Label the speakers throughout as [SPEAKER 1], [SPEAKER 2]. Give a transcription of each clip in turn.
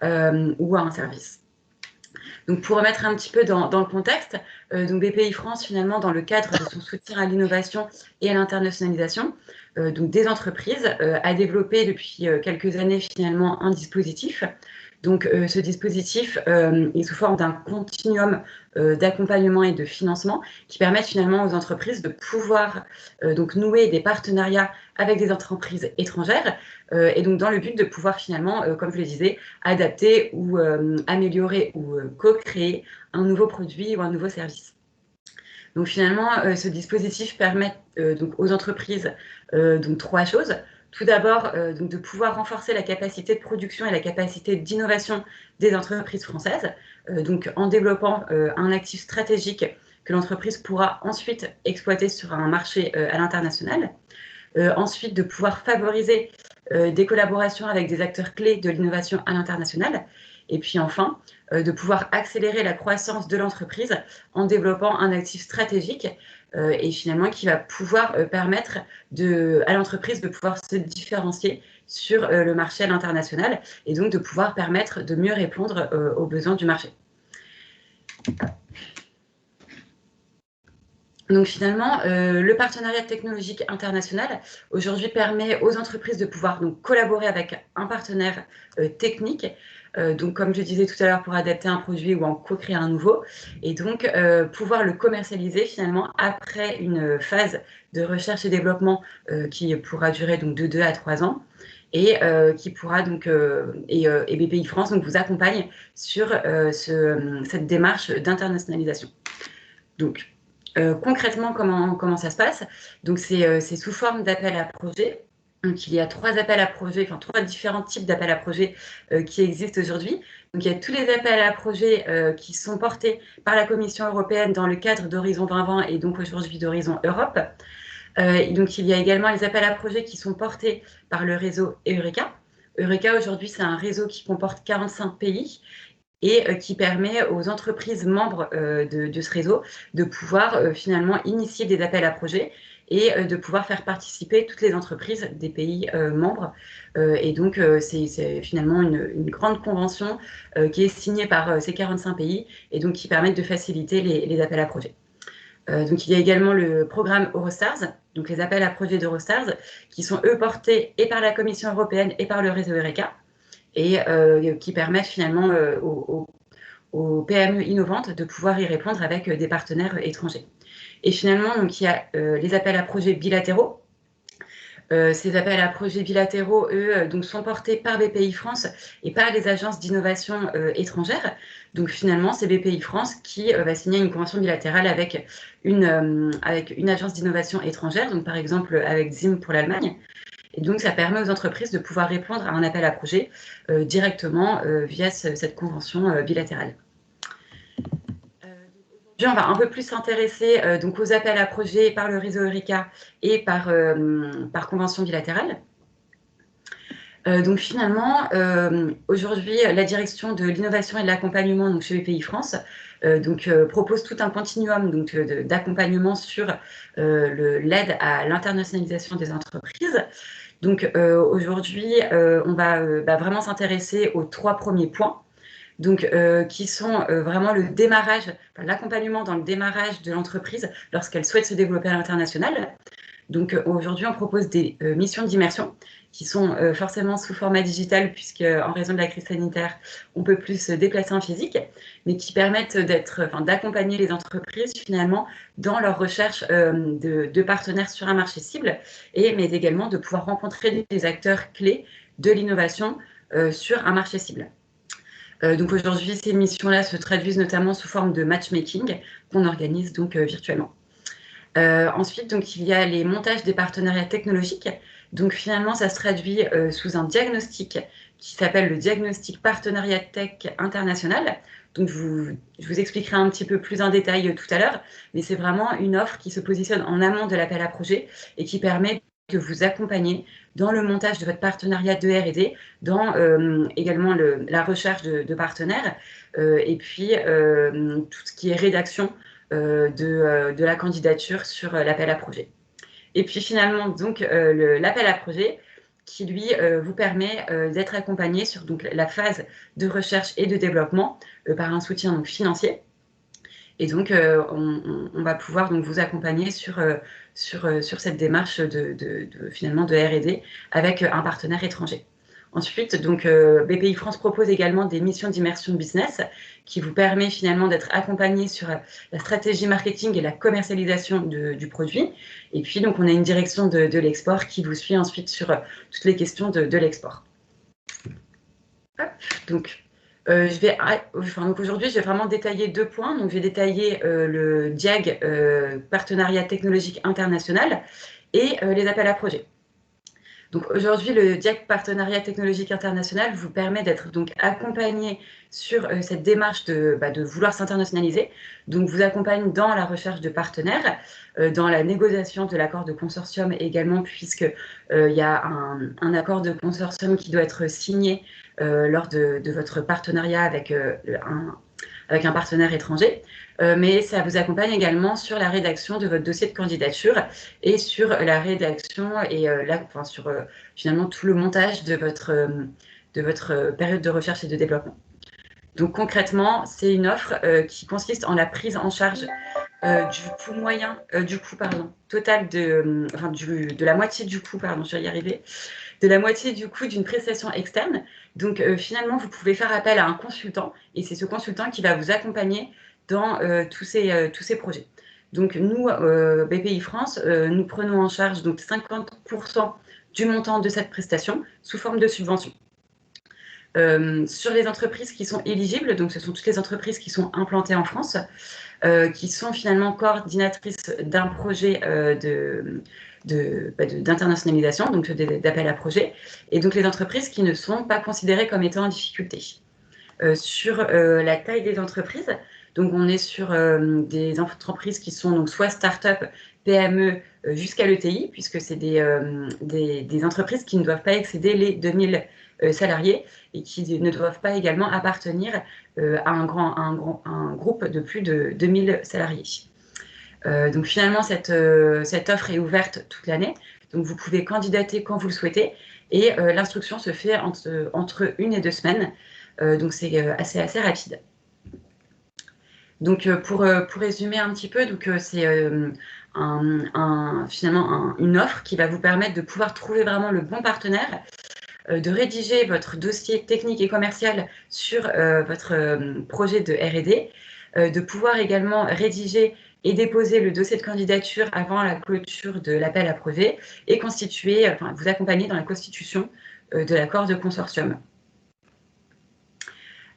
[SPEAKER 1] ou à un service. Donc, pour remettre un petit peu dans le contexte, donc BPI France, finalement, dans le cadre de son soutien à l'innovation et à l'internationalisation, donc des entreprises, a développé depuis quelques années, finalement, un dispositif. Donc, ce dispositif est sous forme d'un continuum d'accompagnement et de financement qui permettent finalement aux entreprises de pouvoir donc nouer des partenariats avec des entreprises étrangères et donc dans le but de pouvoir finalement, comme je le disais, adapter ou améliorer ou co-créer un nouveau produit ou un nouveau service. Donc finalement, ce dispositif permet donc aux entreprises donc 3 choses. Tout d'abord, donc de pouvoir renforcer la capacité de production et la capacité d'innovation des entreprises françaises, donc en développant un actif stratégique que l'entreprise pourra ensuite exploiter sur un marché à l'international. Ensuite, de pouvoir favoriser des collaborations avec des acteurs clés de l'innovation à l'international. Et puis enfin, de pouvoir accélérer la croissance de l'entreprise en développant un actif stratégique et finalement qui va pouvoir permettre à l'entreprise de pouvoir se différencier sur le marché à l'international et donc de pouvoir permettre de mieux répondre aux besoins du marché. Donc finalement, le partenariat technologique international aujourd'hui permet aux entreprises de pouvoir donc collaborer avec un partenaire technique, donc comme je disais tout à l'heure, pour adapter un produit ou en co-créer un nouveau, et donc pouvoir le commercialiser finalement après une phase de recherche et développement qui pourra durer donc de 2 à 3 ans. Et qui pourra donc et BPI France donc vous accompagne sur cette démarche d'internationalisation. Donc concrètement, comment ça se passe? Donc, c'est sous forme d'appel à projet. Donc, il y a 3 appels à projets, enfin 3 différents types d'appels à projets qui existent aujourd'hui. Donc, il y a tous les appels à projets qui sont portés par la Commission européenne dans le cadre d'Horizon 2020 et donc aujourd'hui d'Horizon Europe. Donc, il y a également les appels à projets qui sont portés par le réseau Eureka. Eureka, aujourd'hui, c'est un réseau qui comporte 45 pays et qui permet aux entreprises membres de ce réseau de pouvoir finalement initier des appels à projets et de pouvoir faire participer toutes les entreprises des pays membres. Et donc, c'est finalement une grande convention qui est signée par ces 45 pays et donc qui permet de faciliter les appels à projets. Donc, il y a également le programme Eurostars, donc les appels à projets d'Eurostars, qui sont eux portés et par la Commission européenne et par le réseau Eureka, et qui permettent finalement aux PME innovantes de pouvoir y répondre avec des partenaires étrangers. Et finalement, donc, il y a les appels à projets bilatéraux. Ces appels à projets bilatéraux, eux, donc, sont portés par BPI France et par les agences d'innovation étrangères. Donc finalement, c'est BPI France qui va signer une convention bilatérale avec une agence d'innovation étrangère, donc par exemple avec ZIM pour l'Allemagne. Et donc, ça permet aux entreprises de pouvoir répondre à un appel à projet directement via cette convention bilatérale. Aujourd'hui, on va un peu plus s'intéresser donc aux appels à projets par le réseau Eureka et par convention bilatérale. Donc finalement, aujourd'hui, la direction de l'innovation et de l'accompagnement donc chez BPI France propose tout un continuum d'accompagnement sur l'aide à l'internationalisation des entreprises. Donc aujourd'hui, on va vraiment s'intéresser aux 3 premiers points, donc qui sont vraiment le démarrage, enfin, l'accompagnement dans le démarrage de l'entreprise lorsqu'elle souhaite se développer à l'international. Donc aujourd'hui, on propose des missions d'immersion qui sont forcément sous format digital puisque en raison de la crise sanitaire, on peut plus se déplacer en physique, mais qui permettent d'accompagner les entreprises finalement dans leur recherche de partenaires sur un marché cible, mais également de pouvoir rencontrer des acteurs clés de l'innovation sur un marché cible. Donc aujourd'hui, ces missions-là se traduisent notamment sous forme de matchmaking qu'on organise donc virtuellement. Ensuite, donc, il y a les montages des partenariats technologiques. Donc finalement, ça se traduit sous un diagnostic qui s'appelle le diagnostic partenariat tech international. Donc je vous expliquerai un petit peu plus en détail tout à l'heure, mais c'est vraiment une offre qui se positionne en amont de l'appel à projet et qui permet de vous accompagner dans le montage de votre partenariat de R&D, dans également la recherche de partenaires, et puis tout ce qui est rédaction de la candidature sur l'appel à projet. Et puis finalement, donc, l'appel à projet, qui lui vous permet d'être accompagné sur donc, la phase de recherche et de développement par un soutien donc, financier. Et donc, on va pouvoir donc, vous accompagner sur cette démarche finalement de R&D avec un partenaire étranger. Ensuite, donc, BPI France propose également des missions d'immersion business qui vous permet finalement d'être accompagné sur la stratégie marketing et la commercialisation du produit. Et puis, donc, on a une direction de l'export qui vous suit ensuite sur toutes les questions de l'export. Donc, donc aujourd'hui, je vais vraiment détailler 2 points. Donc, je vais détailler le DIAG, Partenariat technologique international, et les appels à projets. Donc aujourd'hui, le DIAC Partenariat technologique international vous permet d'être donc accompagné sur cette démarche de vouloir s'internationaliser. Donc vous accompagne dans la recherche de partenaires, dans la négociation de l'accord de consortium également, puisque il y a un accord de consortium qui doit être signé lors de votre partenariat avec un partenaire étranger, mais ça vous accompagne également sur la rédaction de votre dossier de candidature et sur la rédaction et sur finalement tout le montage de votre période de recherche et de développement. Donc concrètement, c'est une offre qui consiste en la prise en charge du coût moyen, total de la moitié du coût, je vais y arriver, de la moitié du coût d'une prestation externe. Donc finalement, vous pouvez faire appel à un consultant et c'est ce consultant qui va vous accompagner dans tous ces projets. Donc nous, BPI France, nous prenons en charge donc 50% du montant de cette prestation sous forme de subvention. Sur les entreprises qui sont éligibles, donc ce sont toutes les entreprises qui sont implantées en France, qui sont finalement coordinatrices d'un projet d'internationalisation, donc d'appel à projet, et donc les entreprises qui ne sont pas considérées comme étant en difficulté. Sur la taille des entreprises, donc on est sur des entreprises qui sont donc soit start-up, PME jusqu'à l'ETI, puisque c'est des entreprises qui ne doivent pas excéder les 2000 salariés et qui ne doivent pas également appartenir à un groupe de plus de 2000 salariés. Donc finalement, cette offre est ouverte toute l'année, donc vous pouvez candidater quand vous le souhaitez et l'instruction se fait entre 1 et 2 semaines, donc c'est assez rapide. Donc pour résumer un petit peu, donc c'est finalement une offre qui va vous permettre de pouvoir trouver vraiment le bon partenaire, de rédiger votre dossier technique et commercial sur votre projet de R&D, de pouvoir également rédiger et déposer le dossier de candidature avant la clôture de l'appel à projet et vous accompagner dans la constitution de l'accord de consortium.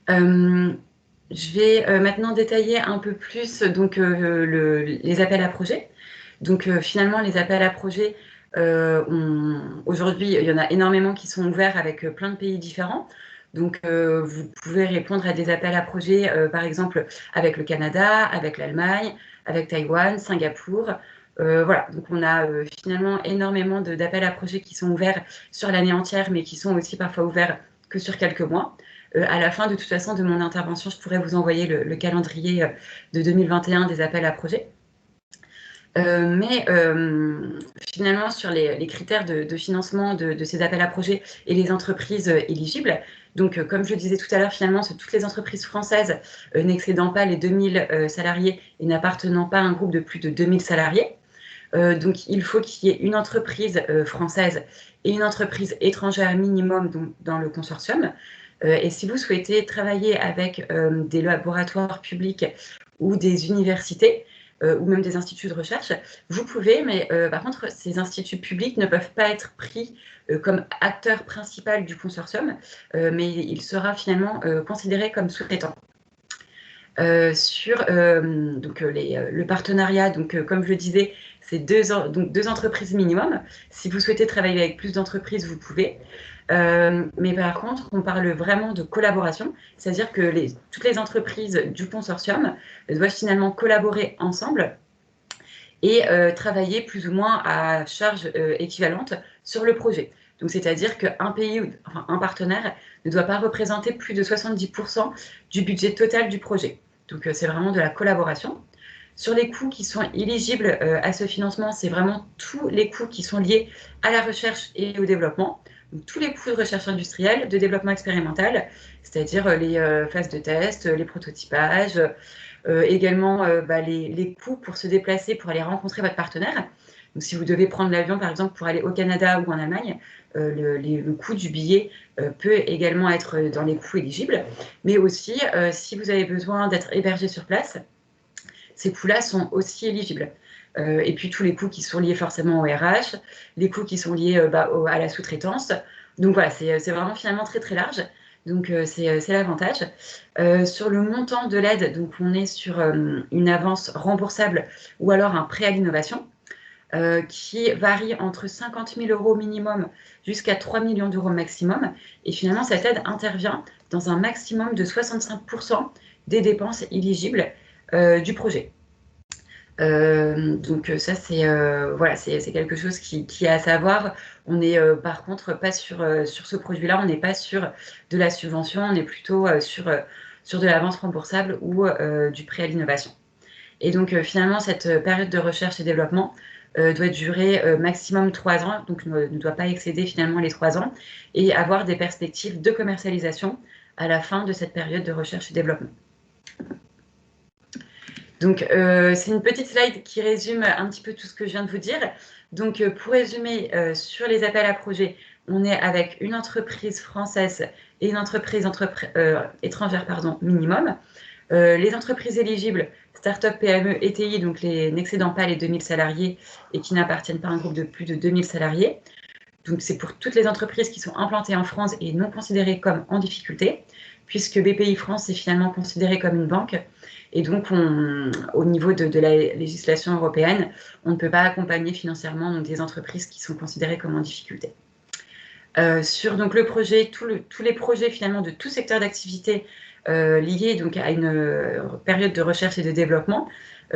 [SPEAKER 1] Je vais maintenant détailler un peu plus donc, les appels à projets. Donc finalement, les appels à projets, aujourd'hui, il y en a énormément qui sont ouverts avec plein de pays différents. Donc vous pouvez répondre à des appels à projets, par exemple, avec le Canada, avec l'Allemagne, avec Taïwan, Singapour. Voilà, donc on a finalement énormément d'appels à projets qui sont ouverts sur l'année entière, mais qui sont aussi parfois ouverts que sur quelques mois. À la fin, de toute façon, de mon intervention, je pourrais vous envoyer le calendrier de 2021 des appels à projets. Mais finalement, sur les critères de financement de ces appels à projets et les entreprises éligibles, donc comme je le disais tout à l'heure, finalement, c'est toutes les entreprises françaises n'excédant pas les 2000 salariés et n'appartenant pas à un groupe de plus de 2000 salariés. Donc, il faut qu'il y ait une entreprise française et une entreprise étrangère minimum dans le consortium. Et si vous souhaitez travailler avec des laboratoires publics ou des universités, ou même des instituts de recherche, vous pouvez, mais par contre, ces instituts publics ne peuvent pas être pris comme acteur principal du consortium, mais il sera finalement considéré comme sous-traitant. Sur le partenariat, donc comme je le disais, c'est deux entreprises minimum. Si vous souhaitez travailler avec plus d'entreprises, vous pouvez. Mais par contre, on parle vraiment de collaboration, c'est-à-dire que toutes les entreprises du consortium doivent finalement collaborer ensemble et travailler plus ou moins à charge équivalente sur le projet. Donc, c'est-à-dire qu'un pays, enfin un partenaire, ne doit pas représenter plus de 70% du budget total du projet. Donc, c'est vraiment de la collaboration. Sur les coûts qui sont éligibles à ce financement, c'est vraiment tous les coûts qui sont liés à la recherche et au développement. Donc, tous les coûts de recherche industrielle, de développement expérimental, c'est-à-dire les phases de test, les prototypages, également les coûts pour se déplacer, pour aller rencontrer votre partenaire. Donc, si vous devez prendre l'avion, par exemple, pour aller au Canada ou en Allemagne, le coût du billet peut également être dans les coûts éligibles. Mais aussi, si vous avez besoin d'être hébergé sur place, ces coûts-là sont aussi éligibles. Et puis, tous les coûts qui sont liés forcément au RH, les coûts qui sont liés à la sous-traitance. Donc, voilà, c'est vraiment finalement très, très large. Donc, c'est l'avantage. Sur le montant de l'aide, donc on est sur une avance remboursable ou alors un prêt à l'innovation qui varie entre 50 000 € minimum jusqu'à 3 millions d'euros maximum. Et finalement, cette aide intervient dans un maximum de 65% des dépenses éligibles du projet. Donc ça, c'est quelque chose qui est à savoir. On n'est par contre pas sur ce produit-là, on n'est pas sur de la subvention, on est plutôt sur de l'avance remboursable ou du prêt à l'innovation. Et donc finalement, cette période de recherche et développement doit durer maximum 3 ans, donc ne doit pas excéder finalement les 3 ans, et avoir des perspectives de commercialisation à la fin de cette période de recherche et développement. Donc, c'est une petite slide qui résume un petit peu tout ce que je viens de vous dire. Donc, pour résumer, sur les appels à projets, on est avec une entreprise française et une entreprise étrangère minimum. Les entreprises éligibles, start-up, PME, ETI, donc n'excédant pas les 2000 salariés et qui n'appartiennent pas à un groupe de plus de 2000 salariés. Donc, c'est pour toutes les entreprises qui sont implantées en France et non considérées comme en difficulté, puisque BPI France est finalement considéré comme une banque. Et donc, au niveau de la législation européenne, on ne peut pas accompagner financièrement donc, des entreprises qui sont considérées comme en difficulté. Sur donc, le projet, tous les projets finalement de tout secteur d'activité liés donc, à une période de recherche et de développement,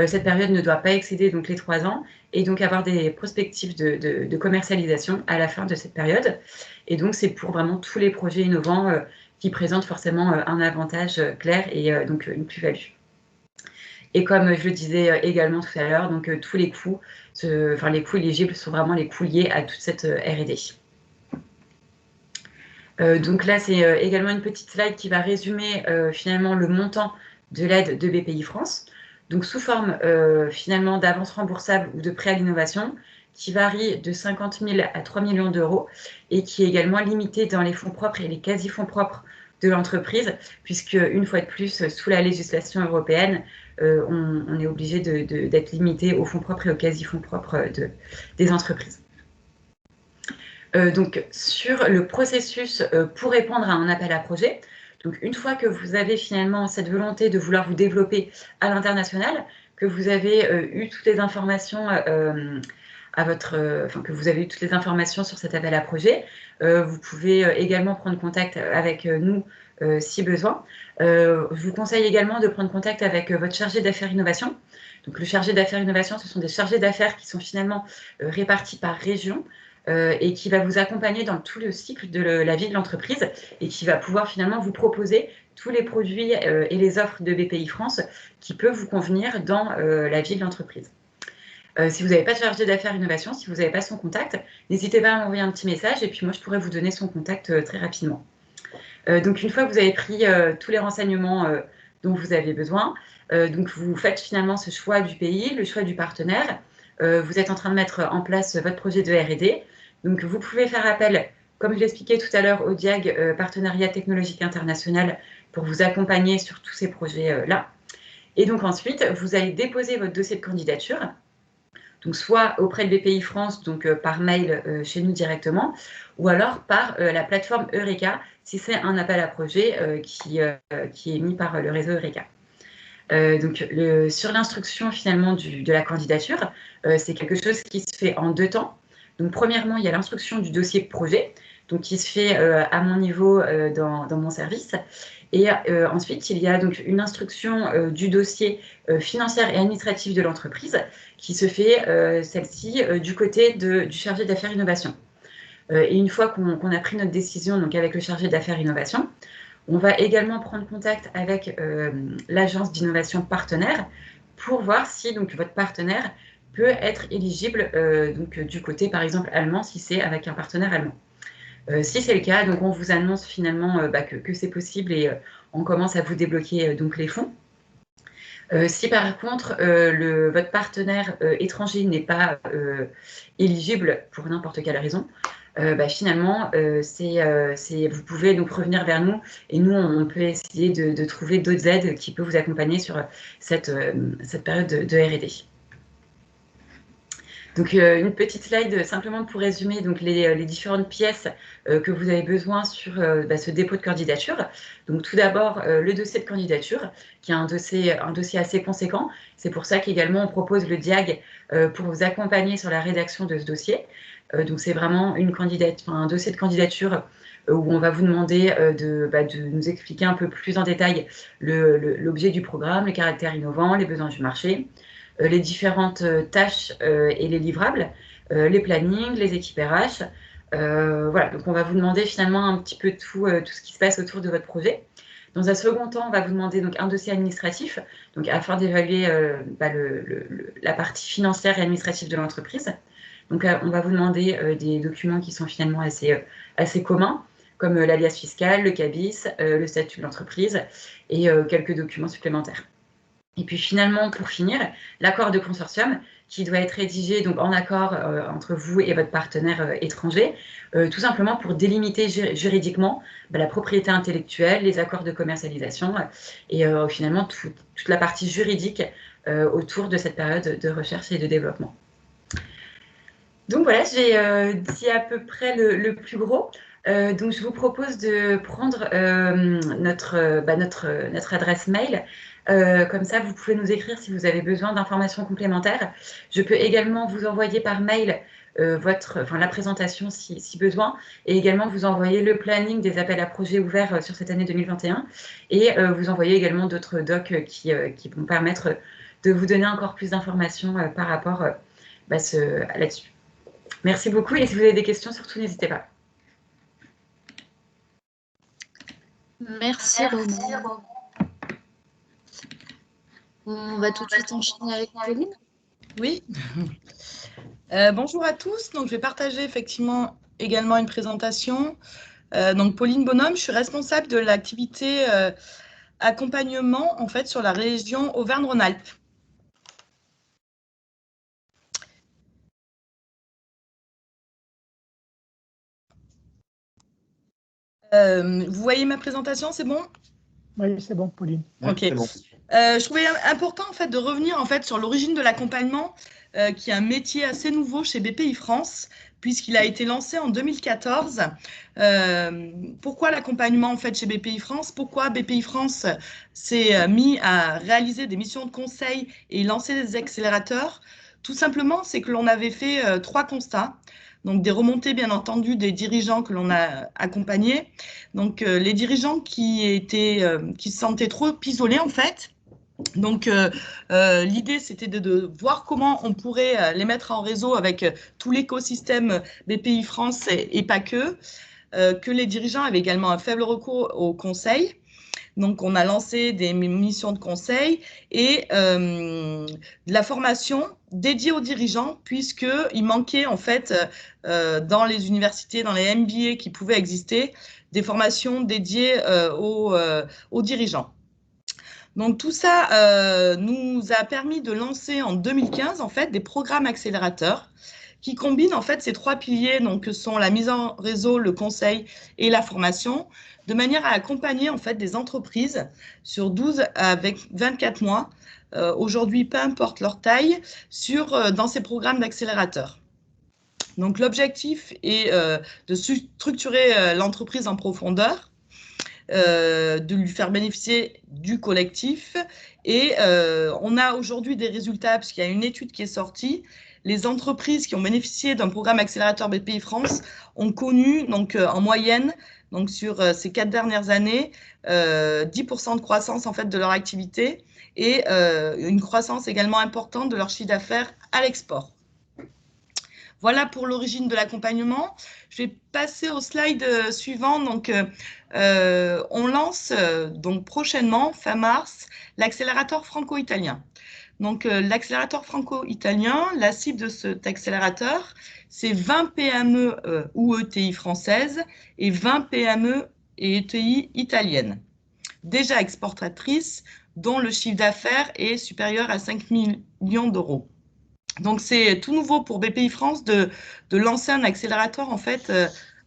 [SPEAKER 1] cette période ne doit pas excéder donc, les 3 ans et donc avoir des perspectives de commercialisation à la fin de cette période. Et donc, c'est pour vraiment tous les projets innovants qui présentent forcément un avantage clair et donc une plus-value. Et comme je le disais également tout à l'heure, donc tous les coûts, les coûts éligibles sont vraiment les coûts liés à toute cette R&D. Donc là, c'est également une petite slide qui va résumer finalement le montant de l'aide de BPI France, donc sous forme finalement d'avance remboursable ou de prêt à l'innovation, qui varie de 50 000 à 3 millions d'euros et qui est également limité dans les fonds propres et les quasi-fonds propres de l'entreprise, puisque une fois de plus, sous la législation européenne, on est obligé d'être limité aux fonds propres et aux quasi-fonds propres des entreprises. Donc, sur le processus pour répondre à un appel à projet, donc une fois que vous avez finalement cette volonté de vouloir vous développer à l'international, que vous avez eu toutes les informations que vous avez eu toutes les informations sur cet appel à projet, vous pouvez également prendre contact avec nous si besoin. Je vous conseille également de prendre contact avec votre chargé d'affaires innovation. Donc, le chargé d'affaires innovation, ce sont des chargés d'affaires qui sont finalement répartis par région et qui va vous accompagner dans tout le cycle de la vie de l'entreprise et qui va pouvoir finalement vous proposer tous les produits et les offres de BPI France qui peuvent vous convenir dans la vie de l'entreprise. Si vous n'avez pas de chargé d'affaires innovation, si vous n'avez pas son contact, n'hésitez pas à m'envoyer un petit message et puis moi, je pourrais vous donner son contact très rapidement. Donc, une fois que vous avez pris tous les renseignements dont vous avez besoin, donc vous faites finalement ce choix du pays, le choix du partenaire. Vous êtes en train de mettre en place votre projet de R&D. Donc, vous pouvez faire appel, comme je l'expliquais tout à l'heure, au DIAG Partenariat Technologique International pour vous accompagner sur tous ces projets-là. Et donc, ensuite, vous allez déposer votre dossier de candidature, donc soit auprès de BPI France, donc par mail chez nous directement, ou alors par la plateforme Eureka, si c'est un appel à projet qui est mis par le réseau Eureka. Donc, sur l'instruction finalement de la candidature, c'est quelque chose qui se fait en 2 temps. Donc, premièrement, il y a l'instruction du dossier projet, donc qui se fait à mon niveau dans mon service. Et ensuite, il y a donc une instruction du dossier financier et administratif de l'entreprise qui se fait, celle-ci, du côté du chargé d'affaires innovation. Et une fois qu'on a pris notre décision donc avec le chargé d'affaires innovation, on va également prendre contact avec l'agence d'innovation partenaire pour voir si donc, votre partenaire peut être éligible donc, du côté, par exemple, allemand, si c'est avec un partenaire allemand. Si c'est le cas, donc on vous annonce finalement que c'est possible et on commence à vous débloquer donc les fonds. Si par contre votre partenaire étranger n'est pas éligible pour n'importe quelle raison, finalement, vous pouvez donc revenir vers nous et nous, on peut essayer de trouver d'autres aides qui peuvent vous accompagner sur cette période de R&D. Donc, une petite slide simplement pour résumer donc, les différentes pièces que vous avez besoin sur ce dépôt de candidature. Donc, tout d'abord, le dossier de candidature, qui est un dossier assez conséquent. C'est pour ça qu'également, on propose le DIAG pour vous accompagner sur la rédaction de ce dossier. Donc, c'est vraiment un dossier de candidature où on va vous demander de nous expliquer un peu plus en détail l'objet du programme, les caractères innovants, les besoins du marché, les différentes tâches et les livrables, les plannings, les équipes RH. Voilà, donc on va vous demander finalement un petit peu tout ce qui se passe autour de votre projet. Dans un second temps, on va vous demander donc un dossier administratif, donc afin d'évaluer la partie financière et administrative de l'entreprise. Donc on va vous demander des documents qui sont finalement assez communs, comme l'alias fiscal, le CABIS, le statut de l'entreprise et quelques documents supplémentaires. Et puis finalement, pour finir, l'accord de consortium qui doit être rédigé donc en accord entre vous et votre partenaire étranger, tout simplement pour délimiter juridiquement la propriété intellectuelle, les accords de commercialisation et finalement toute la partie juridique autour de cette période de recherche et de développement. Donc voilà, j'ai dit à peu près le plus gros. Donc je vous propose de prendre notre adresse mail. Comme ça, vous pouvez nous écrire si vous avez besoin d'informations complémentaires. Je peux également vous envoyer par mail la présentation si besoin, et également vous envoyer le planning des appels à projets ouverts sur cette année 2021, et vous envoyer également d'autres docs qui vont permettre de vous donner encore plus d'informations par rapport là-dessus. Merci beaucoup, et si vous avez des questions, surtout n'hésitez pas.
[SPEAKER 2] Merci Romain. On va tout de suite enchaîner avec Pauline.
[SPEAKER 3] Oui. Bonjour à tous. Donc, je vais partager effectivement également une présentation. Donc, Pauline Bonhomme, je suis responsable de l'activité accompagnement en fait sur la région Auvergne-Rhône-Alpes. Vous voyez ma présentation, c'est bon?
[SPEAKER 4] Oui, c'est bon, Pauline.
[SPEAKER 3] Ok.
[SPEAKER 4] C'est bon.
[SPEAKER 3] Je trouvais important en fait de revenir en fait sur l'origine de l'accompagnement, qui est un métier assez nouveau chez BPI France, puisqu'il a été lancé en 2014. Pourquoi l'accompagnement en fait chez BPI France? Pourquoi BPI France s'est mis à réaliser des missions de conseil et lancer des accélérateurs? Tout simplement, c'est que l'on avait fait 3 constats. Donc, des remontées, bien entendu, des dirigeants que l'on a accompagnés. Donc, les dirigeants qui se sentaient trop isolés, en fait. Donc, l'idée, c'était de voir comment on pourrait les mettre en réseau avec tout l'écosystème BPI France et pas que les dirigeants avaient également un faible recours au conseil. Donc, on a lancé des missions de conseil et de la formation dédiée aux dirigeants, puisqu'il manquait en fait dans les universités, dans les MBA qui pouvaient exister, des formations dédiées aux dirigeants. Donc, tout ça nous a permis de lancer en 2015 en fait des programmes accélérateurs qui combinent en fait ces 3 piliers, donc que sont la mise en réseau, le conseil et la formation, de manière à accompagner en fait des entreprises sur 12 avec 24 mois, aujourd'hui peu importe leur taille, dans ces programmes d'accélérateurs. Donc l'objectif est de structurer l'entreprise en profondeur, de lui faire bénéficier du collectif, et on a aujourd'hui des résultats puisqu'il y a une étude qui est sortie. Les entreprises qui ont bénéficié d'un programme accélérateur BPI France ont connu donc en moyenne, donc sur ces 4 dernières années, 10% de croissance en fait de leur activité et une croissance également importante de leur chiffre d'affaires à l'export. Voilà pour l'origine de l'accompagnement. Je vais passer au slide suivant. Donc, on lance donc prochainement, fin mars, l'accélérateur franco-italien. Donc, l'accélérateur franco-italien, la cible de cet accélérateur, c'est 20 PME ou ETI françaises et 20 PME et ETI italiennes, déjà exportatrices, dont le chiffre d'affaires est supérieur à 5 millions d'euros. Donc, c'est tout nouveau pour BPI France de lancer un accélérateur, en fait,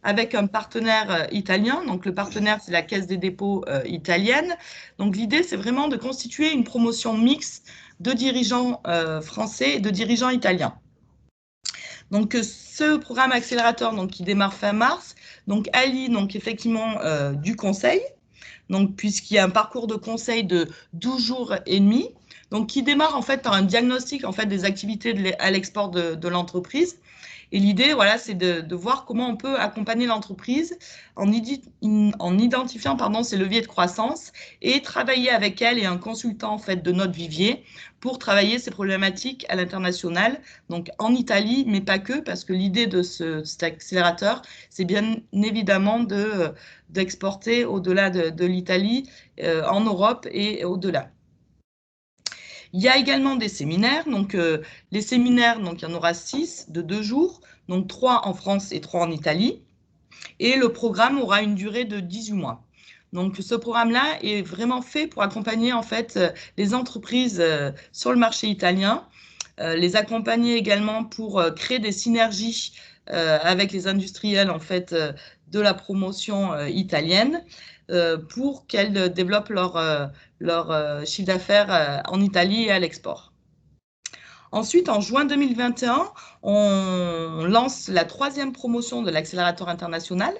[SPEAKER 3] avec un partenaire italien. Donc, le partenaire, c'est la Caisse des dépôts italienne. Donc, l'idée, c'est vraiment de constituer une promotion mixte de dirigeants français et de dirigeants italiens. Donc, ce programme accélérateur donc, qui démarre fin mars donc, allie donc, effectivement du conseil, donc, puisqu'il y a un parcours de conseil de 12 jours et demi, donc, qui démarre en fait par un diagnostic en fait, des activités à l'export de l'entreprise. Et l'idée, voilà, c'est de voir comment on peut accompagner l'entreprise en identifiant ses leviers de croissance et travailler avec elle et un consultant en fait, de notre vivier pour travailler ces problématiques à l'international, donc en Italie, mais pas que, parce que l'idée de cet accélérateur, c'est bien évidemment d'exporter au-delà de l'Italie, en Europe et au-delà. Il y a également des séminaires. Donc, les séminaires, donc, il y en aura 6 de 2 jours, donc 3 en France et 3 en Italie. Et le programme aura une durée de 18 mois. Donc, ce programme-là est vraiment fait pour accompagner en fait les entreprises sur le marché italien, les accompagner également pour créer des synergies avec les industriels en fait de la promotion italienne pour qu'elles développent leur chiffre d'affaires en Italie et à l'export. Ensuite, en juin 2021, on lance la 3e promotion de l'accélérateur international.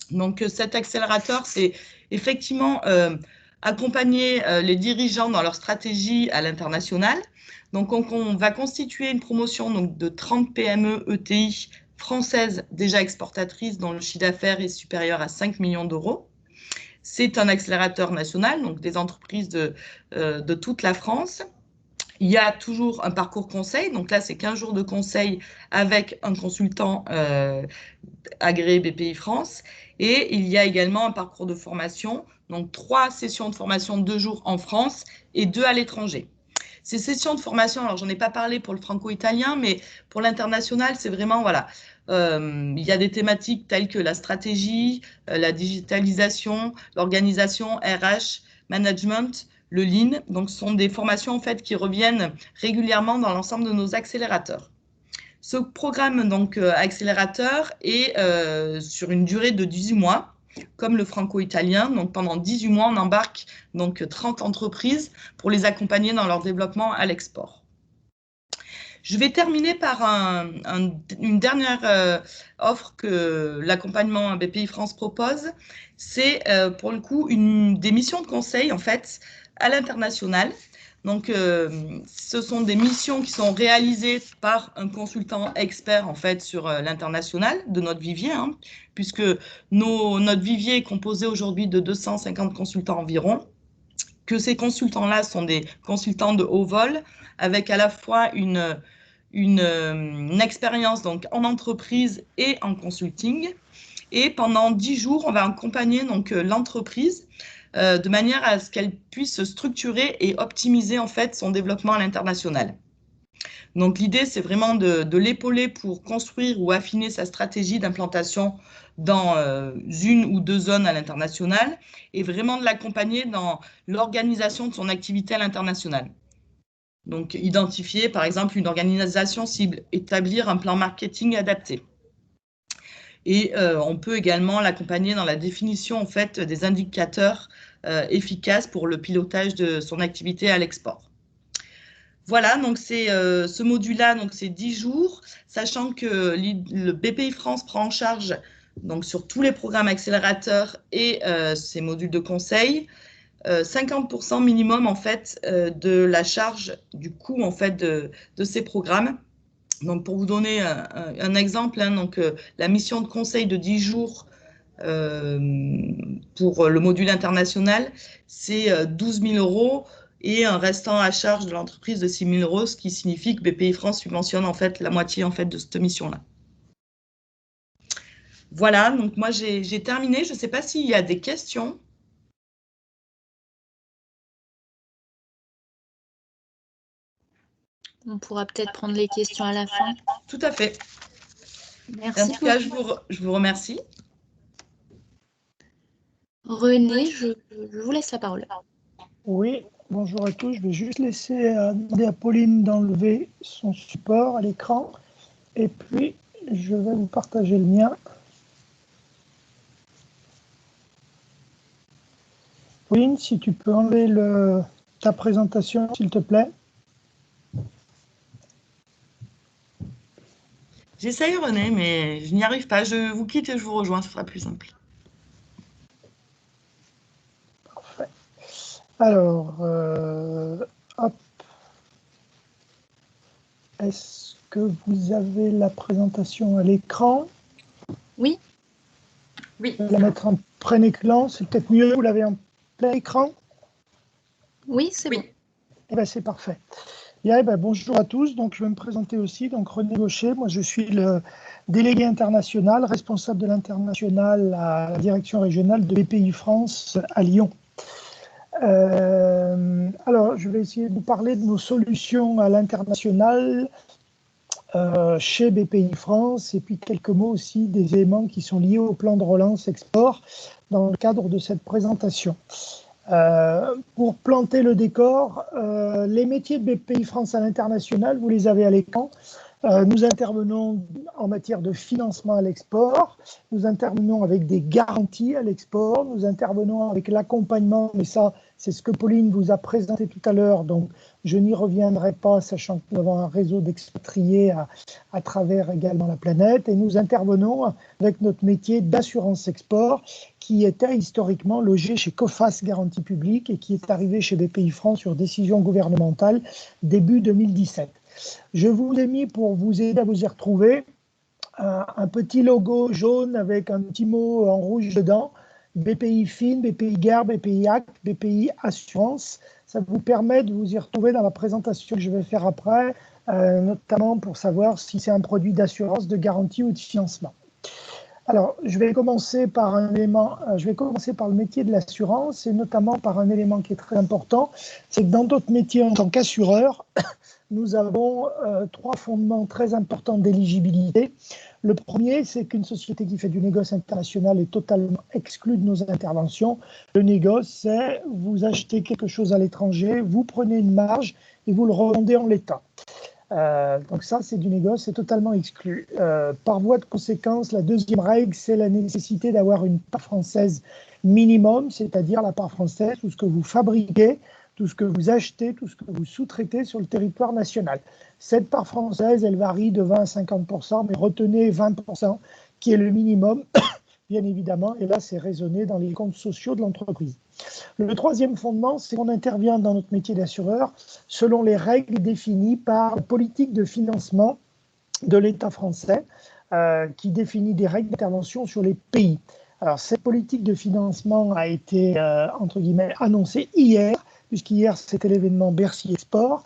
[SPEAKER 3] Donc, cet accélérateur, c'est effectivement accompagner les dirigeants dans leur stratégie à l'international. Donc, on va constituer une promotion donc, de 30 PME ETI françaises déjà exportatrices dont le chiffre d'affaires est supérieur à 5 millions d'euros. C'est un accélérateur national, donc des entreprises de toute la France. Il y a toujours un parcours conseil, donc là, c'est 15 jours de conseil avec un consultant agréé BPI France. Et il y a également un parcours de formation, donc 3 sessions de formation, 2 jours en France et 2 à l'étranger. Ces sessions de formation, alors j'en ai pas parlé pour le franco-italien, mais pour l'international, c'est vraiment, voilà, il y a des thématiques telles que la stratégie, la digitalisation, l'organisation, RH, management, le Lean. Donc, ce sont des formations en fait qui reviennent régulièrement dans l'ensemble de nos accélérateurs. Ce programme donc accélérateur est sur une durée de 18 mois, comme le franco-italien. Donc, pendant 18 mois, on embarque donc 30 entreprises pour les accompagner dans leur développement à l'export. Je vais terminer par une dernière offre que l'accompagnement BPI France propose. C'est pour le coup des missions de conseil en fait à l'international. Donc, ce sont des missions qui sont réalisées par un consultant expert en fait sur l'international de notre vivier, hein, puisque notre vivier est composé aujourd'hui de 250 consultants environ, que ces consultants-là sont des consultants de haut vol, avec à la fois une expérience donc en entreprise et en consulting. Et pendant 10 jours, on va accompagner donc l'entreprise de manière à ce qu'elle puisse se structurer et optimiser en fait son développement à l'international. Donc l'idée, c'est vraiment de l'épauler pour construire ou affiner sa stratégie d'implantation dans une ou 2 zones à l'international et vraiment de l'accompagner dans l'organisation de son activité à l'international. Donc identifier par exemple une organisation cible, établir un plan marketing adapté. Et on peut également l'accompagner dans la définition en fait des indicateurs efficaces pour le pilotage de son activité à l'export. Voilà, donc c'est ce module-là, donc c'est 10 jours, sachant que le BPI France prend en charge donc sur tous les programmes accélérateurs et ces modules de conseil, 50% minimum en fait de la charge du coût en fait de ces programmes. Donc, pour vous donner un exemple, hein, donc, la mission de conseil de 10 jours pour le module international, c'est 12 000 € et un restant à charge de l'entreprise de 6 000 €, ce qui signifie que BPI France subventionne en fait la moitié en fait de cette mission-là. Voilà, donc moi j'ai terminé. Je ne sais pas s'il y a des questions.
[SPEAKER 2] On pourra peut-être prendre les questions à la fin.
[SPEAKER 3] Tout à fait.
[SPEAKER 2] Merci
[SPEAKER 3] En tout cas,
[SPEAKER 2] beaucoup.
[SPEAKER 3] je vous remercie.
[SPEAKER 2] René, je vous laisse la parole.
[SPEAKER 4] Oui, bonjour à tous. Je vais juste laisser demander à Pauline d'enlever son support à l'écran. Et puis, je vais vous partager le mien. Pauline, si tu peux enlever ta présentation, s'il te plaît.
[SPEAKER 3] J'essaye, René, mais je n'y arrive pas. Je vous quitte et je vous rejoins, ce sera plus simple.
[SPEAKER 4] Parfait. Alors, hop. Est-ce que vous avez la présentation à l'écran?
[SPEAKER 2] Oui.
[SPEAKER 1] Oui.
[SPEAKER 4] Je vais la mettre en plein écran, c'est peut-être mieux. Vous l'avez en plein écran?
[SPEAKER 2] Oui, c'est bon.
[SPEAKER 4] Eh bien, c'est parfait. Bien, eh bien, bonjour à tous. Donc, je vais me présenter aussi. Donc, René Gaucher, moi, je suis le délégué international, responsable de l'international à la direction régionale de BPI France à Lyon. Alors, je vais essayer de vous parler de nos solutions à l'international chez BPI France, et puis quelques mots aussi des éléments qui sont liés au plan de relance export dans le cadre de cette présentation. Pour planter le décor, les métiers de BPI France à l'international, vous les avez à l'écran. Nous intervenons en matière de financement à l'export, nous intervenons avec des garanties à l'export, nous intervenons avec l'accompagnement, mais ça, c'est ce que Pauline vous a présenté tout à l'heure, donc je n'y reviendrai pas, sachant que nous avons un réseau d'expatriés à travers également la planète, et nous intervenons avec notre métier d'assurance export, qui était historiquement logé chez Coface Garantie Publique et qui est arrivé chez BPI France sur décision gouvernementale début 2017. Je vous ai mis, pour vous aider à vous y retrouver, un petit logo jaune avec un petit mot en rouge dedans, BPI FIN, BPI GAR, BPI ACT, BPI Assurance. Ça vous permet de vous y retrouver dans la présentation que je vais faire après, notamment pour savoir si c'est un produit d'assurance, de garantie ou de financement. Alors, je vais commencer par le métier de l'assurance, et notamment par un élément qui est très important, c'est que dans d'autres métiers en tant qu'assureur, nous avons trois fondements très importants d'éligibilité. Le premier, c'est qu'une société qui fait du négoce international est totalement exclue de nos interventions. Le négoce, c'est vous achetez quelque chose à l'étranger, vous prenez une marge et vous le revendez en l'état. Donc ça, c'est du négoce, c'est totalement exclu. Par voie de conséquence, la deuxième règle, c'est la nécessité d'avoir une part française minimum, c'est-à-dire la part française, tout ce que vous fabriquez, tout ce que vous achetez, tout ce que vous sous-traitez sur le territoire national. Cette part française, elle varie de 20 à 50%, mais retenez 20%, qui est le minimum, bien évidemment, et là, c'est raisonné dans les comptes sociaux de l'entreprise. Le troisième fondement, c'est qu'on intervient dans notre métier d'assureur selon les règles définies par la politique de financement de l'État français, qui définit des règles d'intervention sur les pays. Alors, cette politique de financement a été, entre guillemets, annoncée hier, puisqu'hier, c'était l'événement Bercy Export.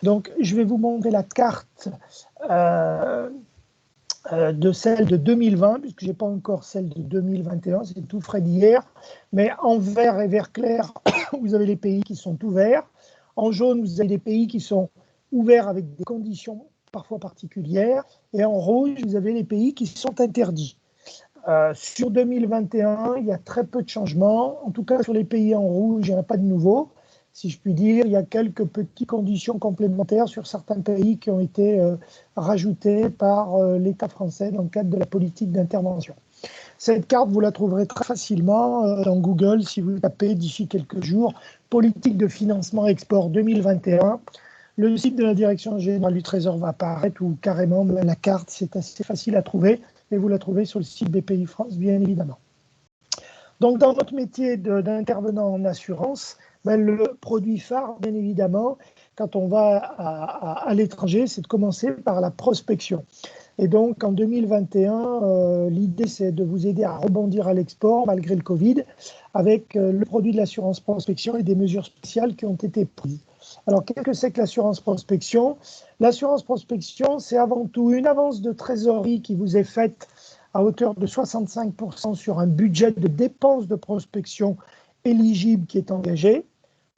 [SPEAKER 4] Donc, je vais vous montrer la carte de celle de 2020, puisque je n'ai pas encore celle de 2021, c'est tout frais d'hier. Mais en vert et vert clair, vous avez les pays qui sont ouverts. En jaune, vous avez des pays qui sont ouverts avec des conditions parfois particulières. Et en rouge, vous avez les pays qui sont interdits. Sur 2021, il y a très peu de changements. En tout cas, sur les pays en rouge, il n'y en a pas de nouveau. Si je puis dire, il y a quelques petites conditions complémentaires sur certains pays qui ont été rajoutées par l'État français dans le cadre de la politique d'intervention. Cette carte, vous la trouverez très facilement dans Google si vous tapez d'ici quelques jours « Politique de financement export 2021 ». Le site de la Direction générale du Trésor va apparaître, ou carrément la carte, c'est assez facile à trouver, et vous la trouvez sur le site BPI France, bien évidemment. Donc, dans votre métier d'intervenant en assurance, le produit phare, bien évidemment, quand on va à l'étranger, c'est de commencer par la prospection. Et donc, en 2021, l'idée, c'est de vous aider à rebondir à l'export, malgré le Covid, avec le produit de l'assurance prospection et des mesures spéciales qui ont été prises. Alors, qu'est-ce que c'est que l'assurance prospection? L'assurance prospection, c'est avant tout une avance de trésorerie qui vous est faite à hauteur de 65% sur un budget de dépenses de prospection éligible qui est engagé.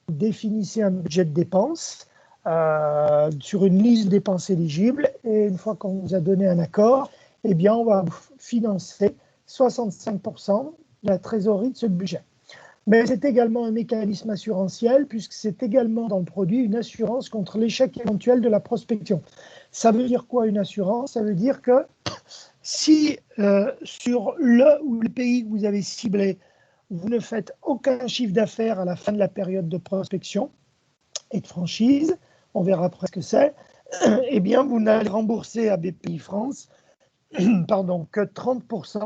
[SPEAKER 4] Vous définissez un budget de dépenses sur une liste de dépenses éligibles. Et une fois qu'on vous a donné un accord, eh bien, on va financer 65% de la trésorerie de ce budget. Mais c'est également un mécanisme assurantiel, puisque c'est également dans le produit une assurance contre l'échec éventuel de la prospection. Ça veut dire quoi, une assurance? Ça veut dire que si sur le ou le pays que vous avez ciblé, vous ne faites aucun chiffre d'affaires à la fin de la période de prospection et de franchise, on verra après ce que c'est, eh bien, vous n'allez rembourser à BPI France que 30%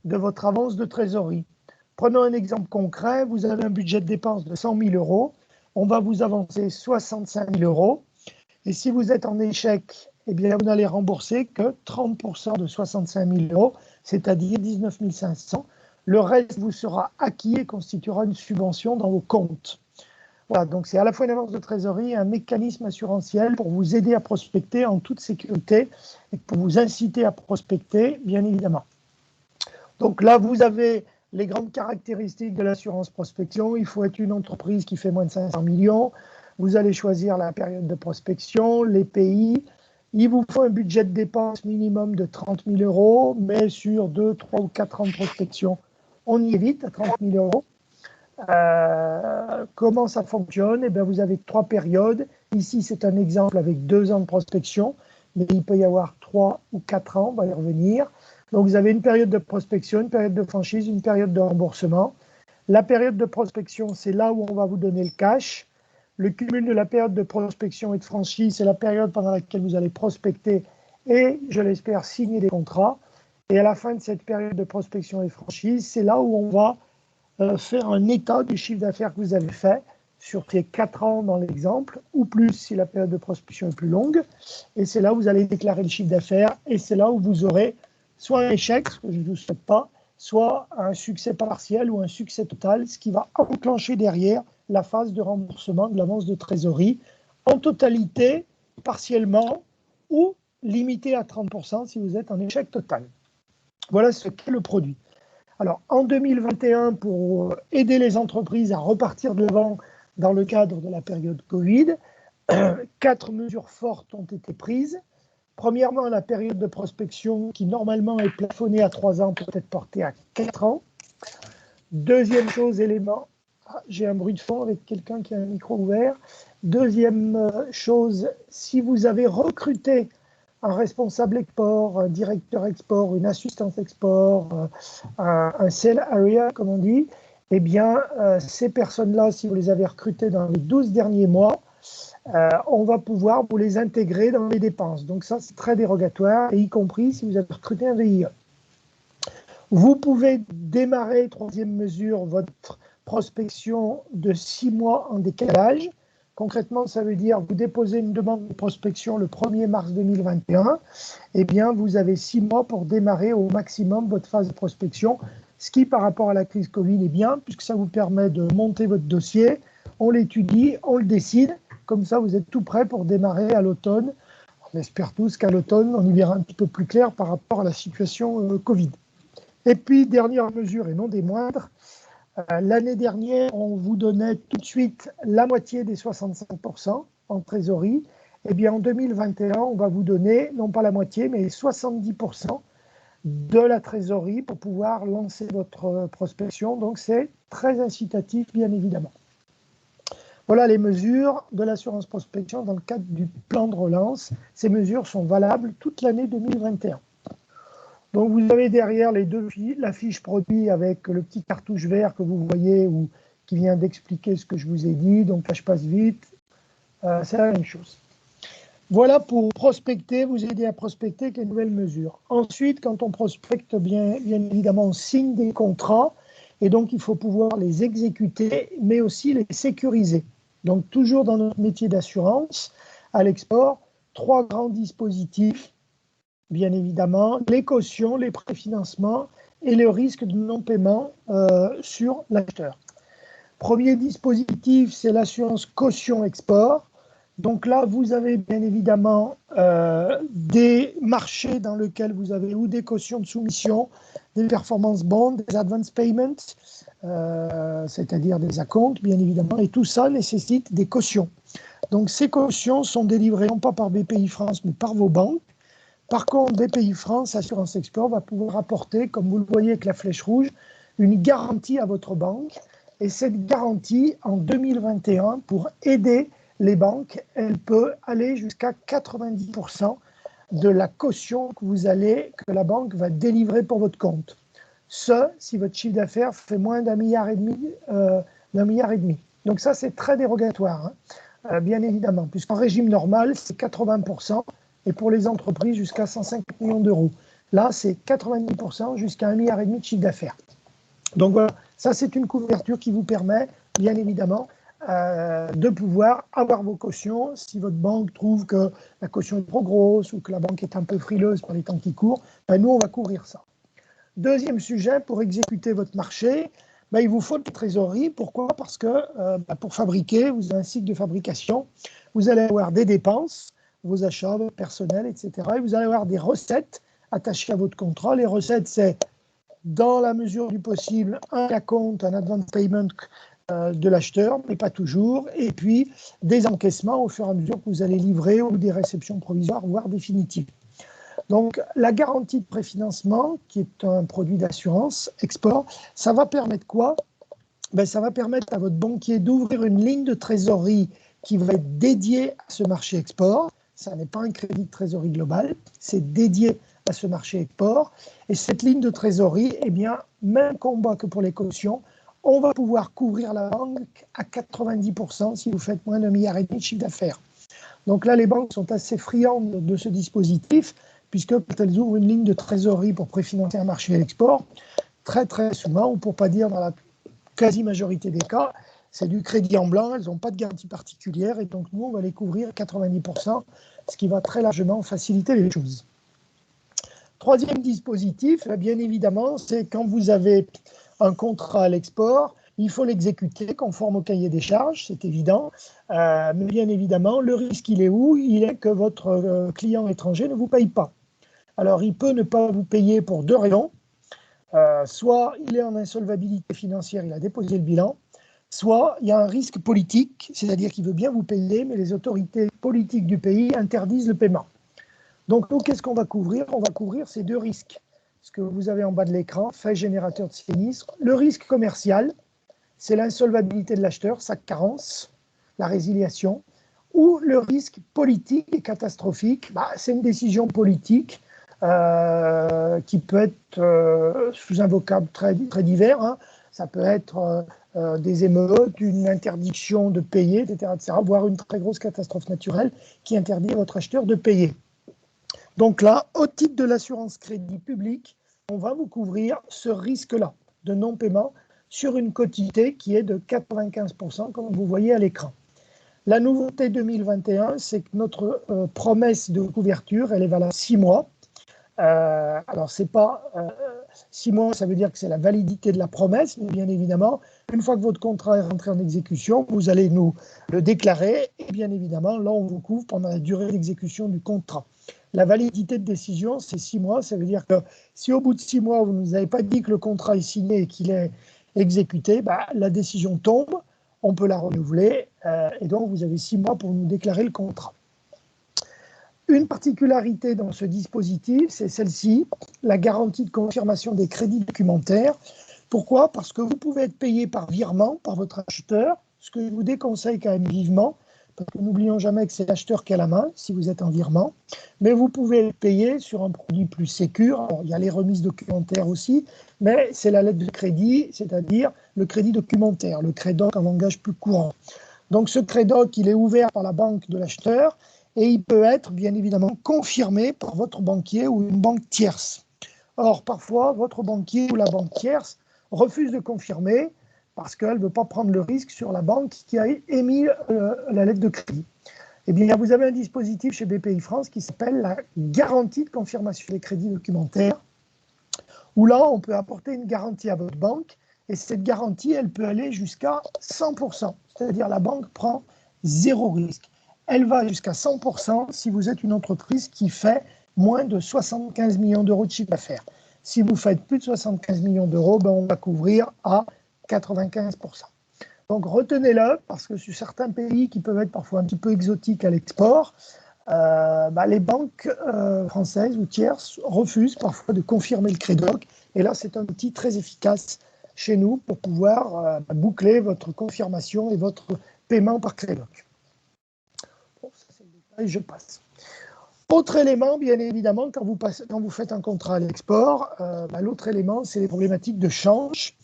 [SPEAKER 4] de votre avance de trésorerie. Prenons un exemple concret, vous avez un budget de dépenses de 100 000 euros, on va vous avancer 65 000 euros, et si vous êtes en échec, eh bien, vous n'allez rembourser que 30% de 65 000 euros, c'est-à-dire 19 500. Le reste vous sera acquis et constituera une subvention dans vos comptes. Voilà, donc c'est à la fois une avance de trésorerie et un mécanisme assurantiel pour vous aider à prospecter en toute sécurité et pour vous inciter à prospecter, bien évidemment. Donc là, vous avez les grandes caractéristiques de l'assurance prospection. Il faut être une entreprise qui fait moins de 500 millions. Vous allez choisir la période de prospection, les pays. Il vous faut un budget de dépenses minimum de 30 000 euros, mais sur 2, 3 ou 4 ans de prospection, on y est vite à 30 000 euros. Comment ça fonctionne? Eh bien, vous avez 3 périodes. Ici, c'est un exemple avec 2 ans de prospection, mais il peut y avoir 3 ou 4 ans, on va y revenir. Donc, vous avez une période de prospection, une période de franchise, une période de remboursement. La période de prospection, c'est là où on va vous donner le cash. Le cumul de la période de prospection et de franchise, c'est la période pendant laquelle vous allez prospecter et, je l'espère, signer des contrats. Et à la fin de cette période de prospection et de franchise, c'est là où on va faire un état du chiffre d'affaires que vous avez fait sur ces 4 ans dans l'exemple, ou plus si la période de prospection est plus longue. Et c'est là où vous allez déclarer le chiffre d'affaires et c'est là où vous aurez soit un échec, ce que je ne vous souhaite pas, soit un succès partiel ou un succès total, ce qui va enclencher derrière la phase de remboursement de l'avance de trésorerie en totalité, partiellement ou limité à 30% si vous êtes en échec total. Voilà ce qu'est le produit. Alors, en 2021, pour aider les entreprises à repartir de l'avant dans le cadre de la période Covid, 4 mesures fortes ont été prises. Premièrement, la période de prospection qui normalement est plafonnée à 3 ans peut être portée à 4 ans. Deuxième chose, élément, j'ai un bruit de fond avec quelqu'un qui a un micro ouvert. Deuxième chose, si vous avez recruté un responsable export, un directeur export, une assistante export, un sales area, comme on dit, eh bien, ces personnes-là, si vous les avez recrutées dans les 12 derniers mois, on va pouvoir vous les intégrer dans les dépenses. Donc ça, c'est très dérogatoire, et y compris si vous avez recruté un VIE. Vous pouvez démarrer, troisième mesure, votre prospection de 6 mois en décalage. Concrètement, ça veut dire vous déposez une demande de prospection le 1er mars 2021, eh bien, vous avez 6 mois pour démarrer au maximum votre phase de prospection, ce qui, par rapport à la crise Covid, est bien, puisque ça vous permet de monter votre dossier, on l'étudie, on le décide, comme ça, vous êtes tout prêt pour démarrer à l'automne. On espère tous qu'à l'automne, on y verra un petit peu plus clair par rapport à la situation Covid. Et puis, dernière mesure, et non des moindres, l'année dernière, on vous donnait tout de suite la moitié des 65% en trésorerie. Eh bien, en 2021, on va vous donner, non pas la moitié, mais 70% de la trésorerie pour pouvoir lancer votre prospection. Donc, c'est très incitatif, bien évidemment. Voilà les mesures de l'assurance prospection dans le cadre du plan de relance. Ces mesures sont valables toute l'année 2021. Donc, vous avez derrière la fiche produit avec le petit cartouche vert que vous voyez ou qui vient d'expliquer ce que je vous ai dit. Donc, là, je passe vite. C'est la même chose. Voilà pour prospecter, vous aider à prospecter avec les nouvelles mesures. Ensuite, quand on prospecte, bien évidemment, on signe des contrats et donc il faut pouvoir les exécuter, mais aussi les sécuriser. Donc, toujours dans notre métier d'assurance, à l'export, 3 grands dispositifs. Bien évidemment, les cautions, les préfinancements et le risque de non-paiement sur l'acheteur. Premier dispositif, c'est l'assurance caution export. Donc là, vous avez bien évidemment des marchés dans lesquels vous avez ou des cautions de soumission, des performance bonds, des advance payments, c'est-à-dire des acomptes, bien évidemment, et tout ça nécessite des cautions. Donc ces cautions sont délivrées non pas par BPI France, mais par vos banques. Par contre, BPI France Assurance Export va pouvoir apporter, comme vous le voyez avec la flèche rouge, une garantie à votre banque. Et cette garantie, en 2021, pour aider les banques, elle peut aller jusqu'à 90% de la caution que la banque va délivrer pour votre compte. Ce, si votre chiffre d'affaires fait moins d'1,5 milliard. Donc ça, c'est très dérogatoire, hein, bien évidemment, puisqu'en régime normal, c'est 80%, et pour les entreprises, jusqu'à 150 millions d'euros. Là, c'est 90% jusqu'à 1,5 milliard de chiffre d'affaires. Donc voilà, ça, c'est une couverture qui vous permet, bien évidemment, de pouvoir avoir vos cautions. Si votre banque trouve que la caution est trop grosse ou que la banque est un peu frileuse pour les temps qui courent, ben nous, on va couvrir ça. Deuxième sujet, pour exécuter votre marché, ben il vous faut de la trésorerie. Pourquoi? Parce que pour fabriquer, vous avez un cycle de fabrication, vous allez avoir des dépenses, vos achats, votre personnel, etc. Et vous allez avoir des recettes attachées à votre contrat. Les recettes, c'est dans la mesure du possible un acompte, un advance payment de l'acheteur, mais pas toujours, et puis des encaissements au fur et à mesure que vous allez livrer ou des réceptions provisoires, voire définitives. Donc la garantie de préfinancement, qui est un produit d'assurance export, ça va permettre quoi? Ben, ça va permettre à votre banquier d'ouvrir une ligne de trésorerie qui va être dédiée à ce marché export. Ça n'est pas un crédit de trésorerie global, c'est dédié à ce marché export. Et cette ligne de trésorerie, eh bien, même combat que pour les cautions, on va pouvoir couvrir la banque à 90% si vous faites moins d'1,5 milliard de chiffre d'affaires. Donc là, les banques sont assez friandes de ce dispositif, puisque quand elles ouvrent une ligne de trésorerie pour préfinancer un marché à l'export, très très souvent, ou pour ne pas dire dans la quasi-majorité des cas, c'est du crédit en blanc, elles n'ont pas de garantie particulière, et donc nous, on va les couvrir à 90%, ce qui va très largement faciliter les choses. Troisième dispositif, bien évidemment, c'est quand vous avez un contrat à l'export, il faut l'exécuter conforme au cahier des charges, c'est évident. Mais bien évidemment, le risque, il est où? Il est que votre client étranger ne vous paye pas. Alors, il peut ne pas vous payer pour deux raisons. Soit il est en insolvabilité financière, il a déposé le bilan, soit il y a un risque politique, c'est-à-dire qu'il veut bien vous payer, mais les autorités politiques du pays interdisent le paiement. Donc, nous, qu'est-ce qu'on va couvrir? On va couvrir ces deux risques. Ce que vous avez en bas de l'écran, fait générateur de sinistre. Le risque commercial, c'est l'insolvabilité de l'acheteur, sa carence, la résiliation. Ou le risque politique et catastrophique, c'est une décision politique qui peut être sous un vocable très, très divers. Hein. Ça peut être des émeutes, une interdiction de payer, etc., voire une très grosse catastrophe naturelle qui interdit à votre acheteur de payer. Donc là, au titre de l'assurance crédit public, on va vous couvrir ce risque-là de non-paiement sur une quotité qui est de 95%, comme vous voyez à l'écran. La nouveauté 2021, c'est que notre promesse de couverture, elle est valable 6 mois. Alors, c'est pas 6 mois, ça veut dire que c'est la validité de la promesse, mais bien évidemment, une fois que votre contrat est rentré en exécution, vous allez nous le déclarer, et bien évidemment, là, on vous couvre pendant la durée d'exécution du contrat. La validité de décision, c'est 6 mois, ça veut dire que si au bout de 6 mois, vous ne nous avez pas dit que le contrat est signé et qu'il est exécuté, la décision tombe, on peut la renouveler, et donc vous avez 6 mois pour nous déclarer le contrat. Une particularité dans ce dispositif, c'est celle-ci, la garantie de confirmation des crédits documentaires. Pourquoi? Parce que vous pouvez être payé par virement, par votre acheteur, ce que je vous déconseille quand même vivement, parce que n'oublions jamais que c'est l'acheteur qui a la main, si vous êtes en virement, mais vous pouvez être payé sur un produit plus sécure. Alors, il y a les remises documentaires aussi, mais c'est la lettre de crédit, c'est-à-dire le crédit documentaire, le CREDOC en langage plus courant. Donc ce CREDOC, il est ouvert par la banque de l'acheteur, et il peut être bien évidemment confirmé par votre banquier ou une banque tierce. Or, parfois, votre banquier ou la banque tierce refuse de confirmer parce qu'elle ne veut pas prendre le risque sur la banque qui a émis la lettre de crédit. Eh bien, vous avez un dispositif chez BPI France qui s'appelle la garantie de confirmation des crédits documentaires, où là, on peut apporter une garantie à votre banque, et cette garantie, elle peut aller jusqu'à 100%, c'est-à-dire la banque prend 0 risque. Elle va jusqu'à 100% si vous êtes une entreprise qui fait moins de 75 millions d'euros de chiffre d'affaires. Si vous faites plus de 75 millions d'euros, on va couvrir à 95%. Donc retenez-le, parce que sur certains pays qui peuvent être parfois un petit peu exotiques à l'export, les banques françaises ou tierces refusent parfois de confirmer le Crédoc. Et là, c'est un outil très efficace chez nous pour pouvoir boucler votre confirmation et votre paiement par Crédoc. Bon, ça c'est le détail, je passe. Autre élément, bien évidemment, quand vous faites un contrat à l'export, l'autre élément, c'est les problématiques de change.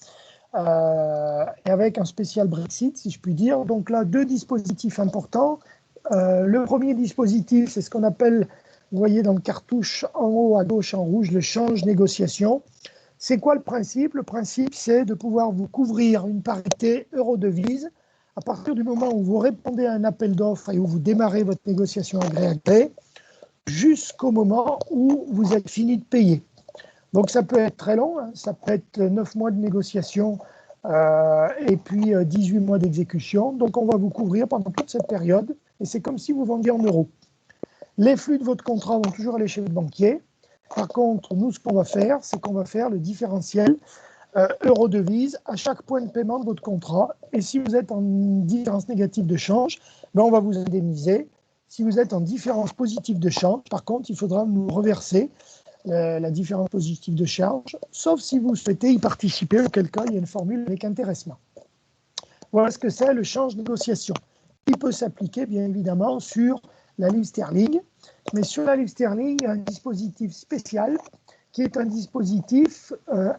[SPEAKER 4] Et avec un spécial Brexit, si je puis dire. Donc là, deux dispositifs importants. Le premier dispositif, c'est ce qu'on appelle, vous voyez dans le cartouche en haut à gauche en rouge, le change négociation. C'est quoi le principe? Le principe, c'est de pouvoir vous couvrir une parité euro-devise à partir du moment où vous répondez à un appel d'offres et où vous démarrez votre négociation à gré à gré, jusqu'au moment où vous êtes fini de payer. Donc ça peut être très long, hein, ça peut être 9 mois de négociation et puis 18 mois d'exécution. Donc on va vous couvrir pendant toute cette période et c'est comme si vous vendiez en euros. Les flux de votre contrat vont toujours aller chez le banquier. Par contre, nous, ce qu'on va faire, c'est qu'on va faire le différentiel euro-devise à chaque point de paiement de votre contrat. Et si vous êtes en différence négative de change, on va vous indemniser. Si vous êtes en différence positive de change, par contre, il faudra nous reverser la différence positive de charge, sauf si vous souhaitez y participer, auquel cas il y a une formule avec intéressement. Voilà ce que c'est le change négociation. Il peut s'appliquer bien évidemment sur la livre sterling, mais sur la livre sterling, il y a un dispositif spécial qui est un dispositif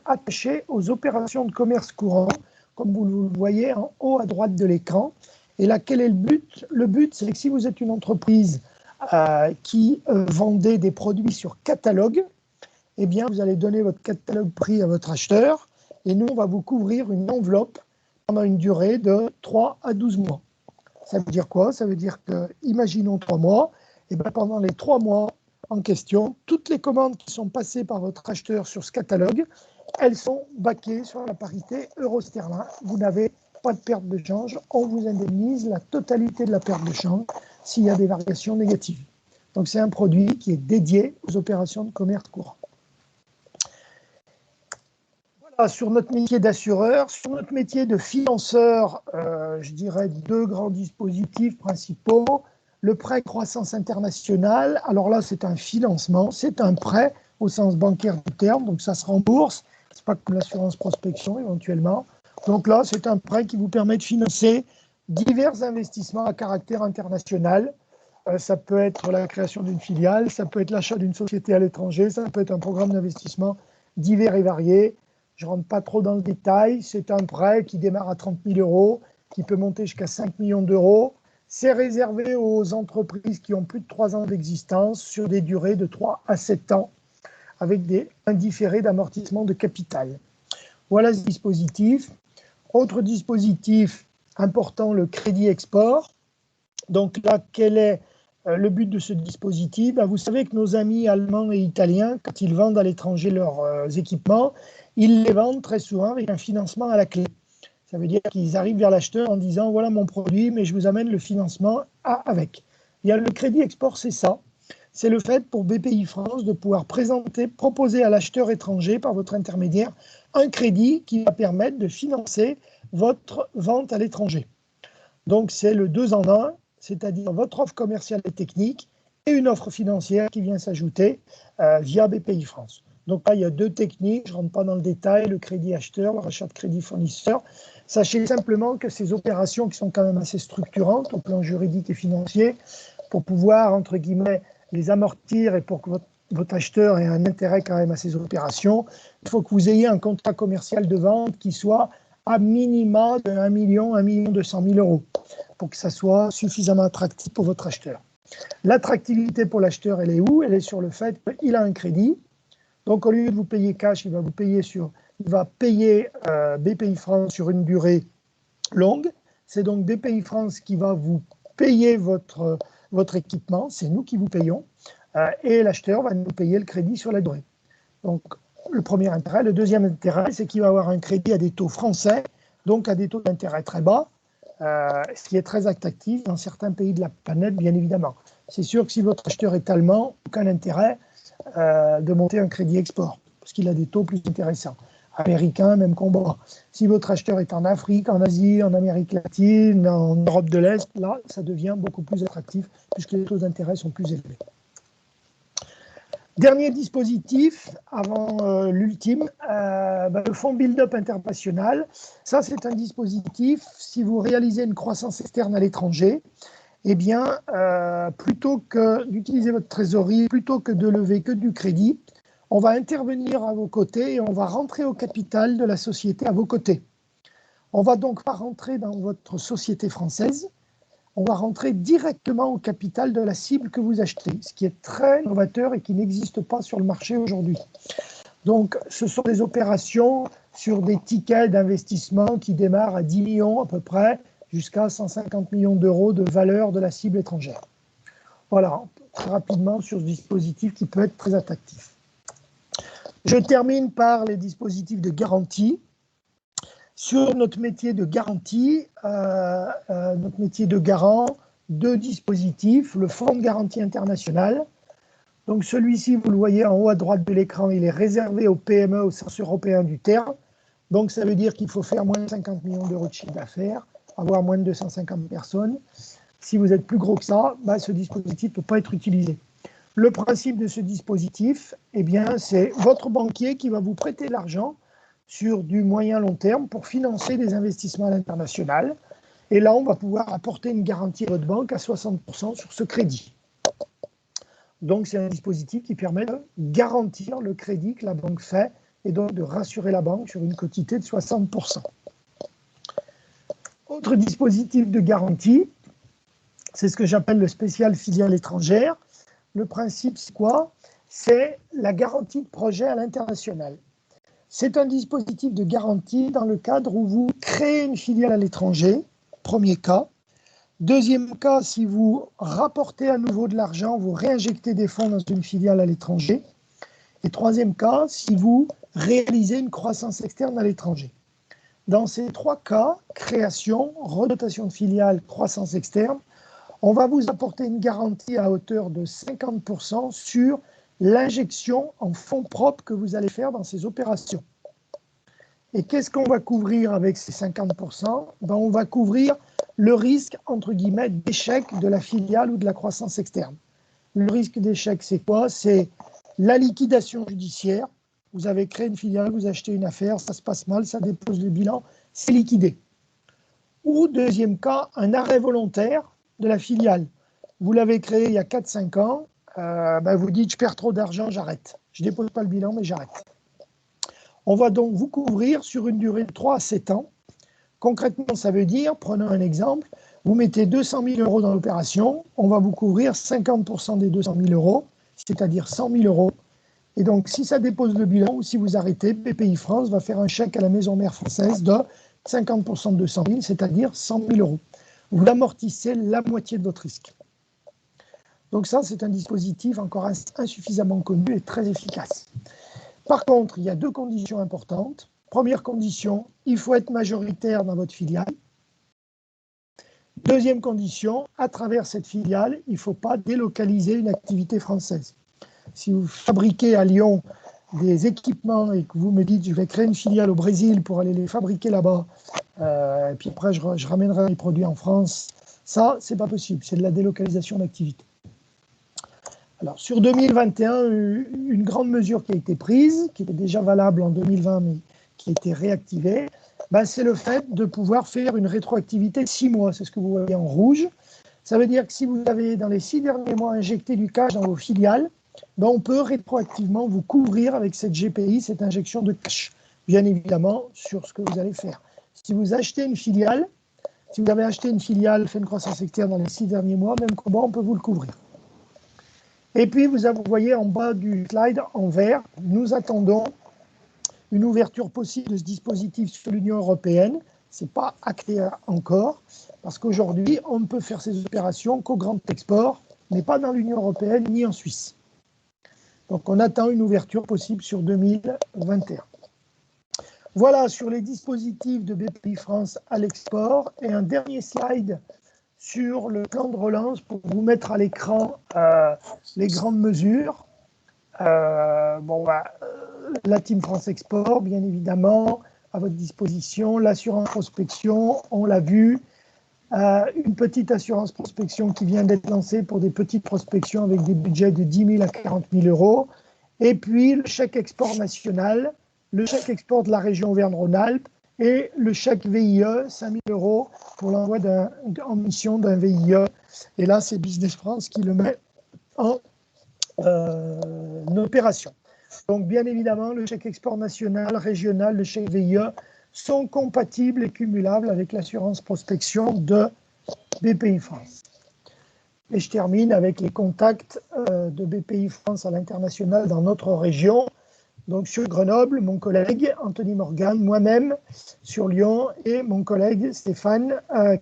[SPEAKER 4] attaché aux opérations de commerce courant, comme vous le voyez en haut à droite de l'écran. Et là, quel est le but? Le but, c'est que si vous êtes une entreprise qui vendait des produits sur catalogue, eh bien, vous allez donner votre catalogue prix à votre acheteur et nous, on va vous couvrir une enveloppe pendant une durée de 3 à 12 mois. Ça veut dire quoi? Ça veut dire que, imaginons 3 mois, et bien pendant les 3 mois en question, toutes les commandes qui sont passées par votre acheteur sur ce catalogue, elles sont baquées sur la parité euro-sterling. Vous n'avez pas de perte de change, on vous indemnise la totalité de la perte de change s'il y a des variations négatives. Donc c'est un produit qui est dédié aux opérations de commerce courant. Voilà, sur notre métier d'assureur, sur notre métier de financeur, je dirais 2 grands dispositifs principaux. Le prêt croissance internationale, alors là c'est un financement, c'est un prêt au sens bancaire du terme, donc ça se rembourse, c'est pas comme l'assurance prospection éventuellement. Donc là c'est un prêt qui vous permet de financer divers investissements à caractère international. Ça peut être la création d'une filiale, ça peut être l'achat d'une société à l'étranger, ça peut être un programme d'investissement divers et variés. Je ne rentre pas trop dans le détail, c'est un prêt qui démarre à 30 000 euros, qui peut monter jusqu'à 5 millions d'euros. C'est réservé aux entreprises qui ont plus de 3 ans d'existence sur des durées de 3 à 7 ans avec un différé d'amortissement de capital. Voilà ce dispositif. Autre dispositif important, le crédit export. Donc là, quel est le but de ce dispositif? Vous savez que nos amis allemands et italiens, quand ils vendent à l'étranger leurs équipements, ils les vendent très souvent avec un financement à la clé. Ça veut dire qu'ils arrivent vers l'acheteur en disant « voilà mon produit, mais je vous amène le financement avec ». Il y a le crédit export, c'est ça. C'est le fait pour BPI France de pouvoir proposer à l'acheteur étranger, par votre intermédiaire, un crédit qui va permettre de financer votre vente à l'étranger. Donc c'est le 2 en 1, c'est-à-dire votre offre commerciale et technique et une offre financière qui vient s'ajouter via BPI France. Donc là, il y a 2 techniques, je ne rentre pas dans le détail, le crédit acheteur, le rachat de crédit fournisseur. Sachez simplement que ces opérations qui sont quand même assez structurantes au plan juridique et financier, pour pouvoir, entre guillemets, les amortir et pour que votre acheteur ait un intérêt quand même à ces opérations, il faut que vous ayez un contrat commercial de vente qui soit à minima de 1 million, 1 200 000 euros pour que ça soit suffisamment attractif pour votre acheteur. L'attractivité pour l'acheteur, elle est où? Elle est sur le fait qu'il a un crédit. Donc, au lieu de vous payer cash, il va payer BPI France sur une durée longue. C'est donc BPI France qui va vous payer votre équipement. C'est nous qui vous payons. Et l'acheteur va nous payer le crédit sur la durée. Donc, le premier intérêt. Le deuxième intérêt, c'est qu'il va avoir un crédit à des taux français, donc à des taux d'intérêt très bas, ce qui est très attractif dans certains pays de la planète, bien évidemment. C'est sûr que si votre acheteur est allemand, aucun intérêt de monter un crédit export, parce qu'il a des taux plus intéressants. américain, même combat. Si votre acheteur est en Afrique, en Asie, en Amérique latine, en Europe de l'Est, là, ça devient beaucoup plus attractif puisque les taux d'intérêt sont plus élevés. Dernier dispositif, avant l'ultime, le fonds Build-up international. Ça, c'est un dispositif, si vous réalisez une croissance externe à l'étranger, eh bien, plutôt que d'utiliser votre trésorerie, plutôt que de lever que du crédit, on va intervenir à vos côtés et on va rentrer au capital de la société à vos côtés. On ne va donc pas rentrer dans votre société française, on va rentrer directement au capital de la cible que vous achetez, ce qui est très novateur et qui n'existe pas sur le marché aujourd'hui. Donc, ce sont des opérations sur des tickets d'investissement qui démarrent à 10 millions à peu près, jusqu'à 150 millions d'euros de valeur de la cible étrangère. Voilà, très rapidement sur ce dispositif qui peut être très attractif. Je termine par les dispositifs de garantie. Sur notre métier de garantie, notre métier de garant, deux dispositifs, le fonds de garantie international. Donc celui-ci, vous le voyez en haut à droite de l'écran, il est réservé aux PME au sens européen du terme. Donc ça veut dire qu'il faut faire moins de 50 millions d'euros de chiffre d'affaires, avoir moins de 250 personnes. Si vous êtes plus gros que ça, ce dispositif ne peut pas être utilisé. Le principe de ce dispositif, eh bien, c'est votre banquier qui va vous prêter l'argent sur du moyen long terme pour financer des investissements à l'international. Et là, on va pouvoir apporter une garantie à votre banque à 60% sur ce crédit. Donc, c'est un dispositif qui permet de garantir le crédit que la banque fait et donc de rassurer la banque sur une quotité de 60%. Autre dispositif de garantie, c'est ce que j'appelle le spécial filiale étrangère. Le principe, c'est quoi? C'est la garantie de projet à l'international. C'est un dispositif de garantie dans le cadre où vous créez une filiale à l'étranger, premier cas. Deuxième cas, si vous rapportez à nouveau de l'argent, vous réinjectez des fonds dans une filiale à l'étranger. Et troisième cas, si vous réalisez une croissance externe à l'étranger. Dans ces trois cas, création, redotation de filiale, croissance externe, on va vous apporter une garantie à hauteur de 50% sur l'injection en fonds propres que vous allez faire dans ces opérations. Et qu'est-ce qu'on va couvrir avec ces 50%? On va couvrir le risque, entre guillemets, d'échec de la filiale ou de la croissance externe. Le risque d'échec, c'est quoi? C'est la liquidation judiciaire. Vous avez créé une filiale, vous achetez une affaire, ça se passe mal, ça dépose le bilan, c'est liquidé. Ou deuxième cas, un arrêt volontaire de la filiale. Vous l'avez créé il y a 4-5 ans, vous dites je perds trop d'argent, j'arrête. Je ne dépose pas le bilan, mais j'arrête. On va donc vous couvrir sur une durée de 3 à 7 ans. Concrètement, ça veut dire, prenons un exemple, vous mettez 200 000 euros dans l'opération, on va vous couvrir 50% des 200 000 euros, c'est-à-dire 100 000 euros. Et donc, si ça dépose le bilan ou si vous arrêtez, BPI France va faire un chèque à la maison mère française de 50% de 200 000, c'est-à-dire 100 000 euros. Vous amortissez la moitié de votre risque. Donc ça, c'est un dispositif encore insuffisamment connu et très efficace. Par contre, il y a deux conditions importantes. Première condition, il faut être majoritaire dans votre filiale. Deuxième condition, à travers cette filiale, il ne faut pas délocaliser une activité française. Si vous fabriquez à Lyon des équipements et que vous me dites je vais créer une filiale au Brésil pour aller les fabriquer là-bas, et puis après je ramènerai les produits en France, ça, c'est pas possible, c'est de la délocalisation d'activité. Alors, sur 2021, une grande mesure qui a été prise, qui était déjà valable en 2020, mais qui a été réactivée, c'est le fait de pouvoir faire une rétroactivité de 6 mois. C'est ce que vous voyez en rouge. Ça veut dire que si vous avez, dans les 6 derniers mois, injecté du cash dans vos filiales, on peut rétroactivement vous couvrir avec cette GPI, cette injection de cash, bien évidemment, sur ce que vous allez faire. Si vous achetez une filiale, si vous avez acheté une filiale, fait une croissance externe dans les 6 derniers mois, même combat, on peut vous le couvrir. Et puis, vous voyez en bas du slide, en vert, nous attendons une ouverture possible de ce dispositif sur l'Union européenne. Ce n'est pas acté encore, parce qu'aujourd'hui, on ne peut faire ces opérations qu'au grand export, mais pas dans l'Union européenne ni en Suisse. Donc, on attend une ouverture possible sur 2021. Voilà sur les dispositifs de BPI France à l'export. Et un dernier slide sur le plan de relance pour vous mettre à l'écran les grandes mesures. La Team France Export, bien évidemment, à votre disposition. L'assurance prospection, on l'a vu. Une petite assurance prospection qui vient d'être lancée pour des petites prospections avec des budgets de 10 000 à 40 000 euros. Et puis le chèque export national, le chèque export de la région Auvergne-Rhône-Alpes et le chèque VIE, 5 000 euros pour l'envoi en mission d'un VIE. Et là, c'est Business France qui le met en opération. Donc, bien évidemment, le chèque export national, régional, le chèque VIE sont compatibles et cumulables avec l'assurance prospection de BPI France. Et je termine avec les contacts de BPI France à l'international dans notre région. Donc, sur Grenoble, mon collègue Anthony Morgan, moi-même sur Lyon et mon collègue Stéphane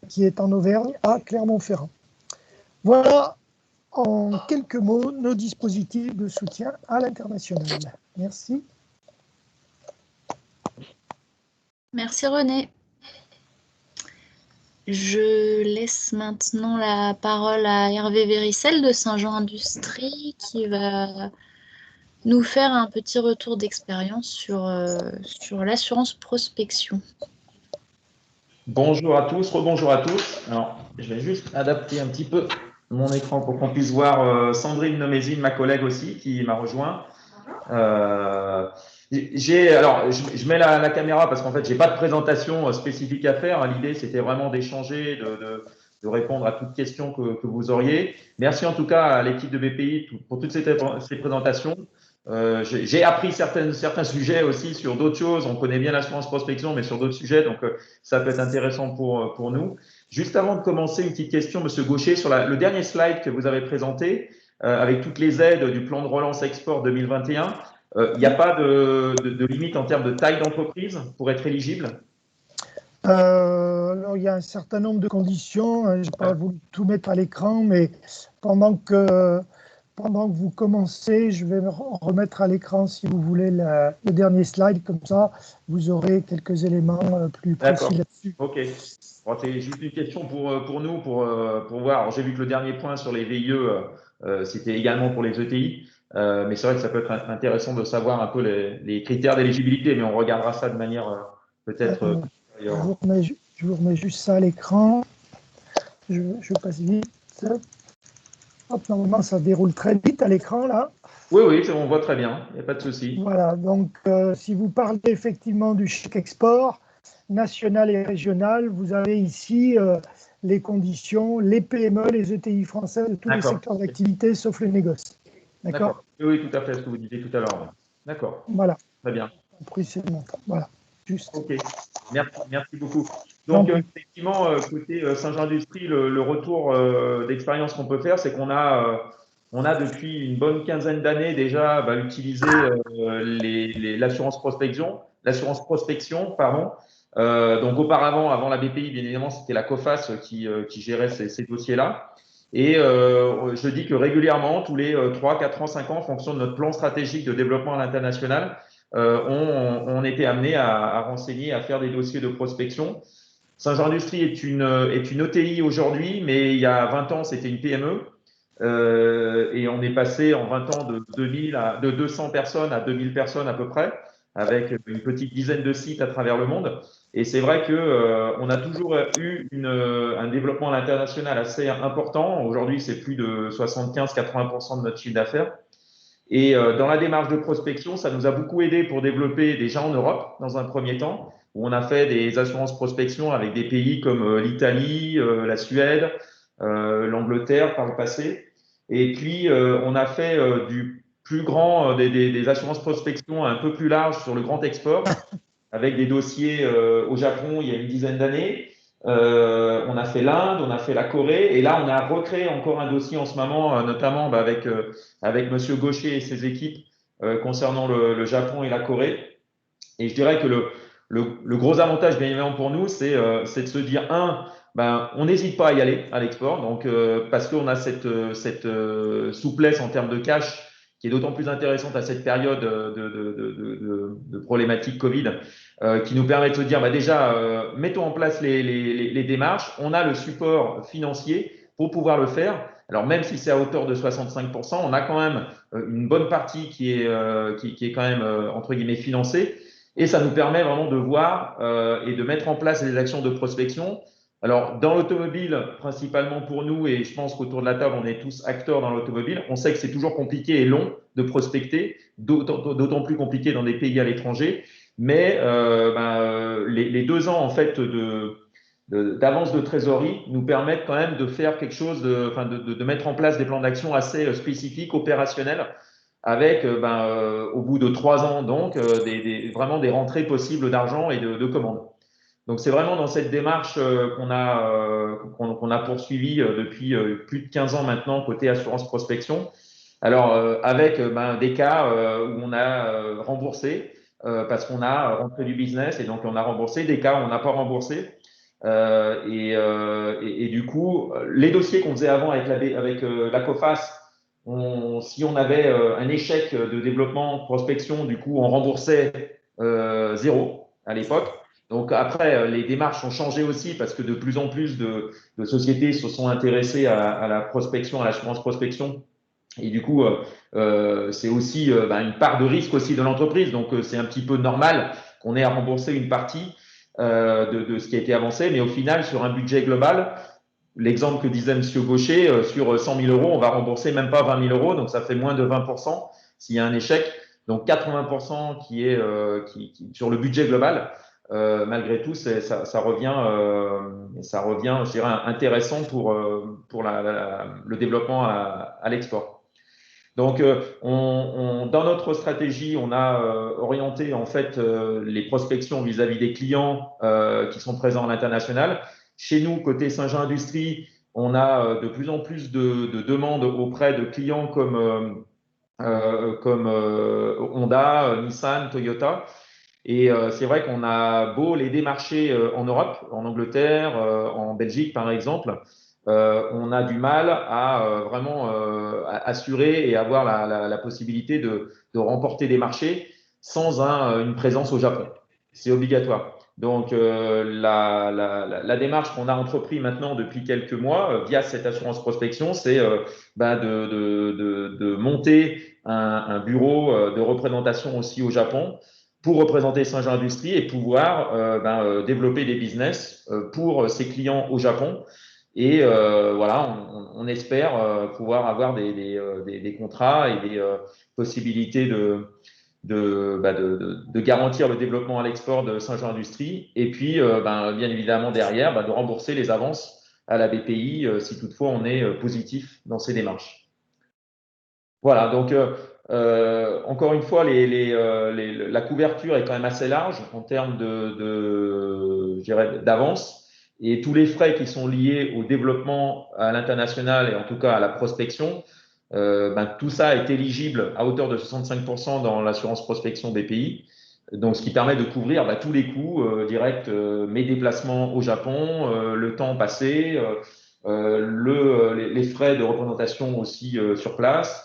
[SPEAKER 4] qui est en Auvergne à Clermont-Ferrand. Voilà en quelques mots nos dispositifs de soutien à l'international. Merci.
[SPEAKER 2] Merci René. Je laisse maintenant la parole à Hervé Véricel de Saint-Jean Industrie qui va nous faire un petit retour d'expérience sur l'assurance prospection.
[SPEAKER 5] Bonjour à tous, rebonjour à tous. Alors, je vais juste adapter un petit peu mon écran pour qu'on puisse voir Sandrine Nomézine, ma collègue aussi, qui m'a rejoint. Alors, je mets la caméra parce qu'en fait, j'ai pas de présentation spécifique à faire. L'idée, c'était vraiment d'échanger, de répondre à toutes questions que vous auriez. Merci en tout cas à l'équipe de BPI pour toutes ces présentations. J'ai appris certains sujets aussi sur d'autres choses. On connaît bien l'assurance prospection, mais sur d'autres sujets, donc ça peut être intéressant pour nous. Juste avant de commencer, une petite question, Monsieur Gaucher, sur le dernier slide que vous avez présenté, avec toutes les aides du plan de relance export 2021, il n'y a pas de limite en termes de taille d'entreprise pour être éligible?
[SPEAKER 4] Alors, il y a un certain nombre de conditions. Je n'ai pas voulu tout mettre à l'écran, mais pendant que vous commencez, je vais me remettre à l'écran, si vous voulez, le dernier slide. Comme ça, vous aurez quelques éléments plus précis là-dessus.
[SPEAKER 5] OK. Bon, c'est juste une question pour nous, pour voir. J'ai vu que le dernier point sur les VIE, c'était également pour les ETI. Mais c'est vrai que ça peut être intéressant de savoir un peu les critères d'éligibilité, mais on regardera ça de manière peut-être…
[SPEAKER 4] je vous remets juste ça à l'écran. Je passe vite. Hop, normalement, ça déroule très vite à l'écran, là.
[SPEAKER 5] Oui, on voit très bien, il n'y a pas de souci.
[SPEAKER 4] Voilà, donc si vous parlez effectivement du chèque export national et régional, vous avez ici les conditions, les PME, les ETI français de tous les secteurs d'activité, sauf le négoce. D'accord ?
[SPEAKER 5] Oui, tout à fait, ce que vous disiez tout à l'heure. D'accord.
[SPEAKER 4] Voilà.
[SPEAKER 5] Très bien.
[SPEAKER 4] Voilà, juste.
[SPEAKER 5] OK, merci beaucoup. Donc, effectivement, côté Saint-Jean Industrie, le retour d'expérience qu'on peut faire, c'est qu'on a depuis une bonne quinzaine d'années déjà utilisé l'assurance prospection, pardon. Donc, auparavant, avant la BPI, bien évidemment, c'était la COFAS qui gérait ces dossiers-là. Et je dis que régulièrement, tous les 3, 4 ans, 5 ans, en fonction de notre plan stratégique de développement à l'international, on était amené à renseigner, à faire des dossiers de prospection. Saint-Jean Industrie est une ETI aujourd'hui, mais il y a 20 ans, c'était une PME. Et on est passé en 20 ans de 200 personnes à 2000 personnes à peu près, avec une petite dizaine de sites à travers le monde. Et c'est vrai qu'on a toujours eu un développement à l'international assez important. Aujourd'hui, c'est plus de 75-80% de notre chiffre d'affaires. Et dans la démarche de prospection, ça nous a beaucoup aidé pour développer déjà en Europe, dans un premier temps, où on a fait des assurances prospection avec des pays comme l'Italie, la Suède, l'Angleterre par le passé. Et puis, on a fait du plus grand, des assurances prospection un peu plus larges sur le grand export, avec des dossiers au Japon il y a une dizaine d'années. On a fait l'Inde, on a fait la Corée, et là, on a recréé encore un dossier en ce moment, notamment avec Monsieur Gaucher et ses équipes concernant le Japon et la Corée. Et je dirais que le gros avantage, bien évidemment, pour nous, c'est de se dire, on n'hésite pas à y aller à l'export, donc parce qu'on a cette souplesse en termes de cash qui est d'autant plus intéressante à cette période de problématique Covid, qui nous permet de se dire, déjà, mettons en place les démarches, on a le support financier pour pouvoir le faire, Alors même si c'est à hauteur de 65%, on a quand même une bonne partie qui est quand même entre guillemets financée, et ça nous permet vraiment de voir et de mettre en place des actions de prospection. Alors dans l'automobile, principalement pour nous, et je pense qu'autour de la table, on est tous acteurs dans l'automobile, on sait que c'est toujours compliqué et long de prospecter, d'autant plus compliqué dans des pays à l'étranger, mais les 2 ans en fait d'avance de trésorerie nous permettent quand même de faire quelque chose, de mettre en place des plans d'action assez spécifiques, opérationnels, avec au bout de 3 ans donc vraiment des rentrées possibles d'argent et de commandes. Donc c'est vraiment dans cette démarche qu'on a poursuivi depuis plus de 15 ans maintenant côté assurance prospection. Alors avec des cas où on a remboursé parce qu'on a rentré du business et donc on a remboursé, des cas où on n'a pas remboursé. Et du coup, les dossiers qu'on faisait avant avec la COFAS, si on avait un échec de développement, prospection, du coup, on remboursait 0 à l'époque. Donc après, les démarches ont changé aussi parce que de plus en plus de sociétés se sont intéressées à la prospection, à l'assurance prospection. Et du coup, c'est aussi une part de risque aussi de l'entreprise. Donc, c'est un petit peu normal qu'on ait à rembourser une partie de ce qui a été avancé. Mais au final, sur un budget global, l'exemple que disait M. Gaucher, sur 100 000 euros, on va rembourser même pas 20 000 euros. Donc, ça fait moins de 20% s'il y a un échec. Donc, 80% qui est sur le budget global. Malgré tout, ça revient, je dirais, intéressant pour le développement à l'export. Donc, dans notre stratégie, on a orienté en fait les prospections vis-à-vis des clients qui sont présents à l'international. Chez nous, côté Saint-Jean Industrie, on a de plus en plus de demandes auprès de clients comme Honda, Nissan, Toyota. Et c'est vrai qu'on a beau les démarcher en Europe, en Angleterre, en Belgique par exemple, on a du mal à vraiment assurer et avoir la possibilité de remporter des marchés sans une présence au Japon. C'est obligatoire. Donc la démarche qu'on a entreprise maintenant depuis quelques mois via cette assurance prospection, c'est de monter un bureau de représentation aussi au Japon pour représenter Saint-Jean Industrie et pouvoir développer des business pour ses clients au Japon. Et voilà, on espère pouvoir avoir des contrats et des possibilités de garantir le développement à l'export de Saint-Jean Industrie. Et puis, bien évidemment, derrière, de rembourser les avances à la BPI si toutefois on est positif dans ces démarches. Voilà, donc encore une fois, la couverture est quand même assez large en termes je dirais, d'avance. Et tous les frais qui sont liés au développement à l'international et en tout cas à la prospection, tout ça est éligible à hauteur de 65% dans l'assurance prospection BPI. Donc, ce qui permet de couvrir tous les coûts directs, mes déplacements au Japon, le temps passé, les frais de représentation aussi sur place.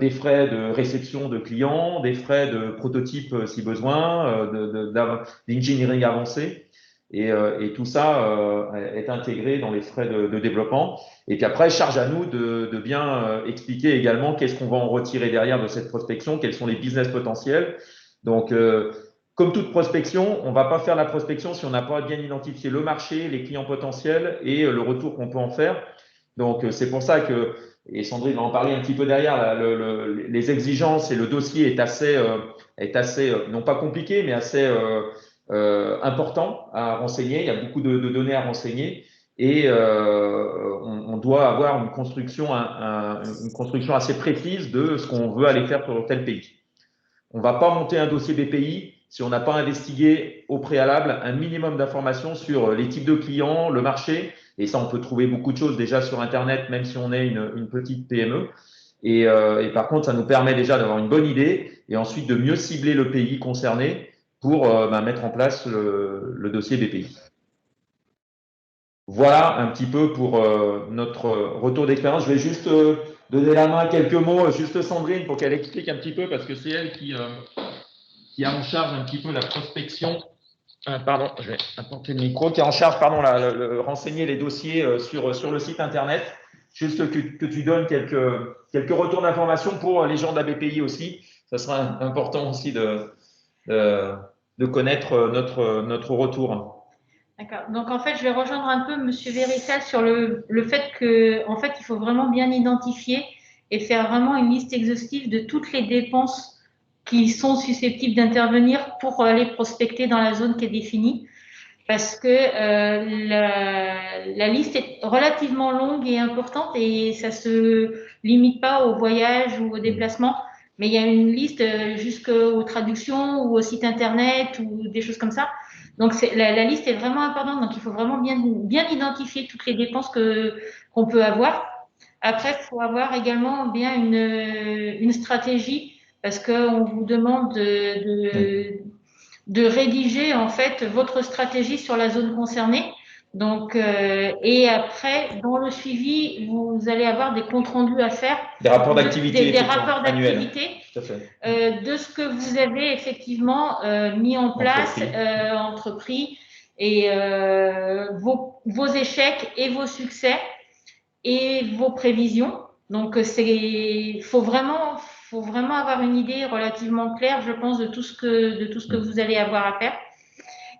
[SPEAKER 5] Des frais de réception de clients, des frais de prototype si besoin, d'engineering avancé. Et tout ça est intégré dans les frais de développement. Et puis après, charge à nous de bien expliquer également qu'est-ce qu'on va en retirer derrière de cette prospection, quels sont les business potentiels. Donc, comme toute prospection, on ne va pas faire la prospection si on n'a pas bien identifié le marché, les clients potentiels et le retour qu'on peut en faire. Donc, c'est pour ça que, et Sandrine va en parler un petit peu derrière, les exigences et le dossier est assez non pas compliqué, mais assez important à renseigner. Il y a beaucoup de données à renseigner et on doit avoir une construction assez précise de ce qu'on veut aller faire sur tel pays. On ne va pas monter un dossier BPI si on n'a pas investigué au préalable un minimum d'informations sur les types de clients, le marché. Et ça, on peut trouver beaucoup de choses déjà sur Internet, même si on est une petite PME. Et par contre, ça nous permet déjà d'avoir une bonne idée et ensuite de mieux cibler le pays concerné pour mettre en place le dossier BPI. Voilà un petit peu pour notre retour d'expérience. Je vais juste donner la main à quelques mots, juste Sandrine, pour qu'elle explique un petit peu, parce que c'est elle qui a en charge un petit peu la prospection. Pardon, je vais apporter le micro, qui est en charge, renseigner les dossiers sur le site internet. juste que tu donnes quelques retours d'information pour les gens de la BPI aussi. Ça sera important aussi de connaître notre retour.
[SPEAKER 6] D'accord. Donc, en fait, je vais rejoindre un peu Monsieur Vérissal sur le fait que, en fait, il faut vraiment bien identifier et faire vraiment une liste exhaustive de toutes les dépenses qui sont susceptibles d'intervenir pour aller prospecter dans la zone qui est définie. Parce que la liste est relativement longue et importante et ça se limite pas au voyage ou au déplacement, mais il y a une liste jusqu'aux traductions ou au site internet ou des choses comme ça. Donc la liste est vraiment importante, donc il faut vraiment bien identifier toutes les dépenses qu'on peut avoir. Après, il faut avoir également bien une stratégie parce qu'on vous demande de rédiger en fait votre stratégie sur la zone concernée. Donc, et après, dans le suivi, vous allez avoir des comptes rendus à faire.
[SPEAKER 5] Des rapports d'activité.
[SPEAKER 6] Des rapports d'activité de ce que vous avez effectivement mis en place, entrepris, et vos échecs et vos succès et vos prévisions. Donc, faut vraiment avoir une idée relativement claire, je pense, de tout ce que vous allez avoir à faire.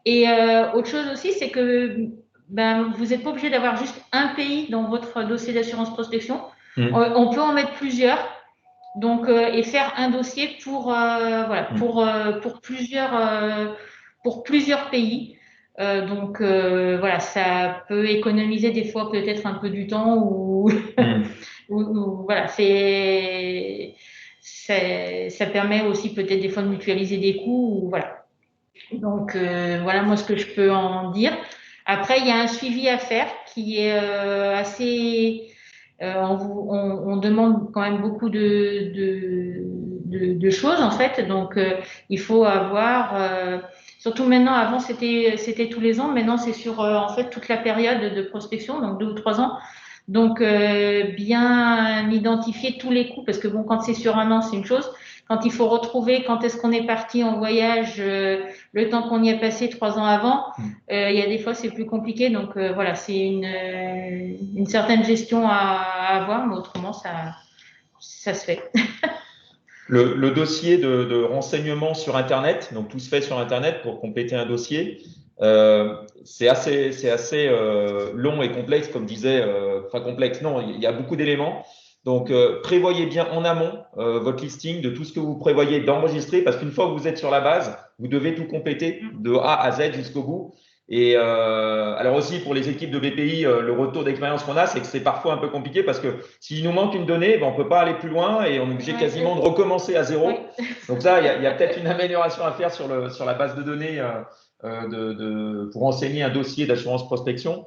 [SPEAKER 6] Et autre chose aussi, c'est que vous n'êtes pas obligé d'avoir juste un pays dans votre dossier d'assurance prospection. On peut en mettre plusieurs. Donc, et faire un dossier pour plusieurs pays. Donc voilà, ça peut économiser des fois peut-être un peu du temps ou voilà, ça permet aussi peut-être des fois de mutualiser des coûts ou voilà. Donc voilà moi ce que je peux en dire. Après il y a un suivi à faire qui est assez on demande quand même beaucoup de choses en fait, donc il faut avoir surtout maintenant, avant c'était tous les ans, maintenant c'est sur en fait toute la période de prospection, donc 2 ou 3 ans. Donc bien identifier tous les coûts, parce que bon, quand c'est sur un an, c'est une chose. Quand il faut retrouver quand est-ce qu'on est parti en voyage, le temps qu'on y a passé 3 ans avant, il y a des fois c'est plus compliqué. Donc voilà, c'est une certaine gestion à avoir, mais autrement ça se fait.
[SPEAKER 5] Le dossier de renseignement sur Internet, donc tout se fait sur Internet pour compléter un dossier. C'est assez long et complexe, comme disait, enfin complexe, non, il y a beaucoup d'éléments. Donc, prévoyez bien en amont votre listing de tout ce que vous prévoyez d'enregistrer, parce qu'une fois que vous êtes sur la base, vous devez tout compléter de A à Z jusqu'au bout. Et alors aussi pour les équipes de BPI, le retour d'expérience qu'on a, c'est que c'est parfois un peu compliqué parce que s'il nous manque une donnée, on ne peut pas aller plus loin et on est obligé quasiment de recommencer à zéro. Donc ça, il y a peut-être une amélioration à faire sur la base de données pour renseigner un dossier d'assurance prospection.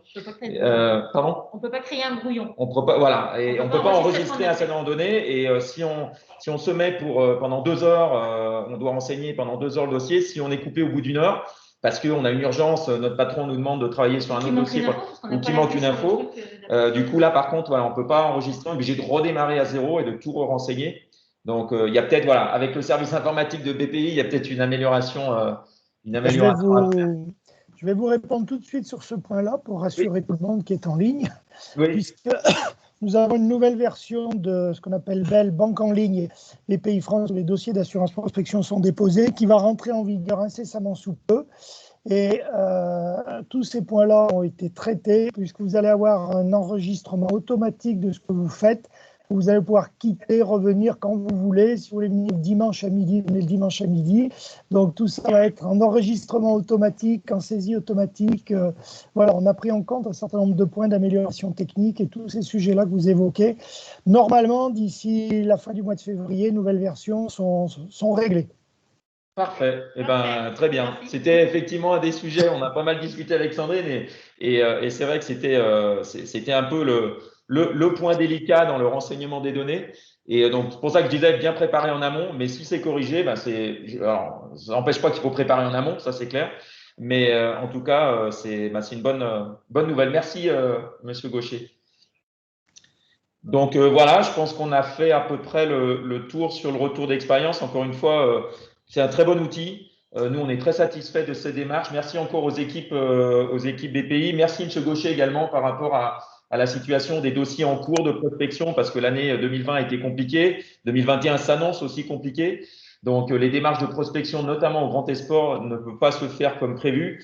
[SPEAKER 5] Pardon ?
[SPEAKER 6] On ne peut pas créer un brouillon.
[SPEAKER 5] On peut pas, voilà, et on ne peut pas enregistrer un certain donné. Et si on se met pendant 2 heures, on doit renseigner pendant 2 heures le dossier. Si on est coupé au bout d'1 heure, parce qu'on a une urgence, notre patron nous demande de travailler sur un autre dossier ou qu'il manque une info. Du coup, là, par contre, voilà, on ne peut pas enregistrer, on est obligé de redémarrer à zéro et de tout renseigner. Donc, il y a peut-être, voilà, avec le service informatique de BPI, il y a peut-être une amélioration.
[SPEAKER 4] Je vais vous répondre tout de suite sur ce point-là pour rassurer tout le monde qui est en ligne.
[SPEAKER 5] Oui.
[SPEAKER 4] Puisque nous avons une nouvelle version de ce qu'on appelle BEL, Banque en ligne et BPI France, où les dossiers d'assurance prospection sont déposés, qui va rentrer en vigueur incessamment sous peu. Et tous ces points-là ont été traités, puisque vous allez avoir un enregistrement automatique de ce que vous faites. Vous allez pouvoir quitter, revenir quand vous voulez. Si vous voulez venir dimanche à midi, venez le dimanche à midi. Donc tout ça va être en enregistrement automatique, en saisie automatique. Voilà, on a pris en compte un certain nombre de points d'amélioration technique et tous ces sujets-là que vous évoquez. Normalement, d'ici la fin du mois de février, nouvelles versions sont réglées.
[SPEAKER 5] Parfait. Eh ben, très bien. C'était effectivement un des sujets. On a pas mal discuté avec Sandrine et c'est vrai que c'était un peu le point délicat dans le renseignement des données. Et donc, c'est pour ça que je disais bien préparer en amont. Mais si c'est corrigé, alors, ça n'empêche pas qu'il faut préparer en amont, ça c'est clair. Mais en tout cas, c'est une bonne nouvelle. Merci, Monsieur Gaucher. Donc voilà, je pense qu'on a fait à peu près le tour sur le retour d'expérience. Encore une fois, c'est un très bon outil. Nous, on est très satisfaits de ces démarches. Merci encore aux équipes BPI. Merci, M. Gaucher, également, par rapport à la situation des dossiers en cours de prospection parce que l'année 2020 a été compliquée. 2021 s'annonce aussi compliquée. Donc, les démarches de prospection, notamment au Grand Esport, ne peuvent pas se faire comme prévu.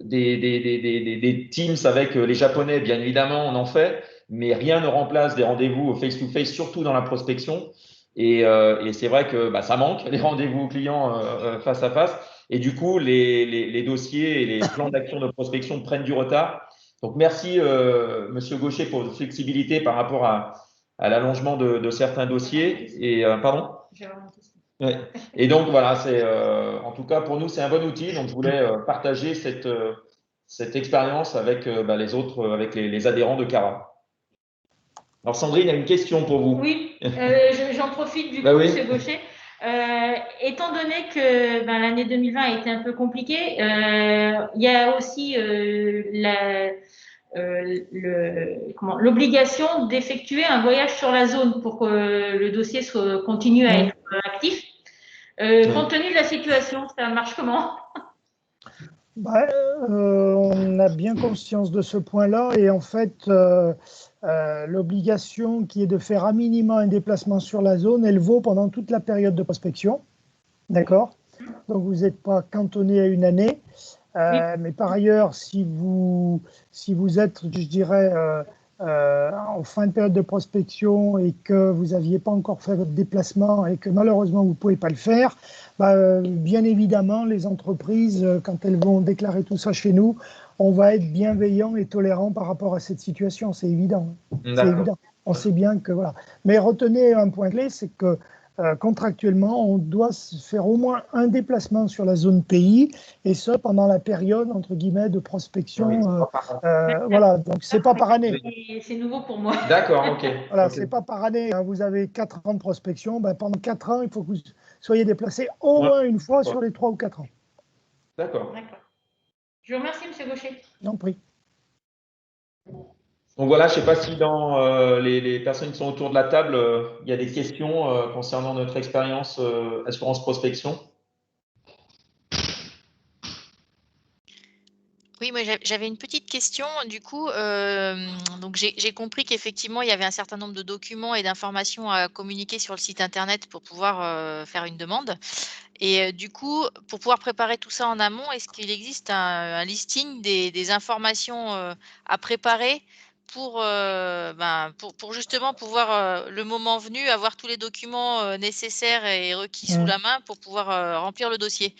[SPEAKER 5] Des Teams avec les Japonais, bien évidemment, on en fait, mais rien ne remplace des rendez-vous face-to-face, surtout dans la prospection. Et c'est vrai que ça manque, les rendez-vous clients face à face. Et du coup, les dossiers et les plans d'action de prospection prennent du retard. Donc, merci, Monsieur Gaucher, pour votre flexibilité par rapport à l'allongement de certains dossiers. Et, pardon ? Ouais. Et donc, voilà, en tout cas, pour nous, c'est un bon outil. Donc, je voulais partager cette expérience avec les autres, avec les adhérents de CARA. Alors, Sandrine a une question pour vous.
[SPEAKER 6] Oui, j'en profite du coup,
[SPEAKER 5] oui.
[SPEAKER 6] M. Gaucher. Étant donné que l'année 2020 a été un peu compliquée, il y a aussi l'obligation d'effectuer un voyage sur la zone pour que le dossier continue à être actif. Compte tenu de la situation, ça marche comment?
[SPEAKER 4] On a bien conscience de ce point-là et en fait, l'obligation qui est de faire à minima un déplacement sur la zone, elle vaut pendant toute la période de prospection. D'accord? Donc, vous n'êtes pas cantonné à une année. Mais par ailleurs, si vous êtes, je dirais, en fin de période de prospection et que vous n'aviez pas encore fait votre déplacement et que malheureusement vous ne pouvez pas le faire, bien évidemment, les entreprises, quand elles vont déclarer tout ça chez nous, on va être bienveillant et tolérant par rapport à cette situation, c'est évident. C'est évident. On sait bien que voilà. Mais retenez un point clé, c'est que contractuellement, on doit faire au moins un déplacement sur la zone pays, et ce pendant la période entre guillemets de prospection. Voilà, donc c'est pas par année.
[SPEAKER 6] C'est nouveau pour moi.
[SPEAKER 5] D'accord, ok.
[SPEAKER 4] Voilà,
[SPEAKER 5] okay.
[SPEAKER 4] C'est pas par année. Hein. Vous avez 4 ans de prospection, pendant 4 ans, il faut que vous soyez déplacé au moins une fois sur les 3 ou 4 ans.
[SPEAKER 5] D'accord.
[SPEAKER 6] Je vous remercie, M. Gaucher.
[SPEAKER 4] J'en prie.
[SPEAKER 5] Donc voilà, je ne sais pas si dans les personnes qui sont autour de la table, il y a des questions concernant notre expérience assurance prospection.
[SPEAKER 7] Oui, moi j'avais une petite question. Du coup, donc j'ai compris qu'effectivement, il y avait un certain nombre de documents et d'informations à communiquer sur le site internet pour pouvoir faire une demande. Et du coup, pour pouvoir préparer tout ça en amont, est-ce qu'il existe un listing des informations à préparer pour justement pouvoir, le moment venu, avoir tous les documents nécessaires et requis sous la main pour pouvoir remplir le dossier?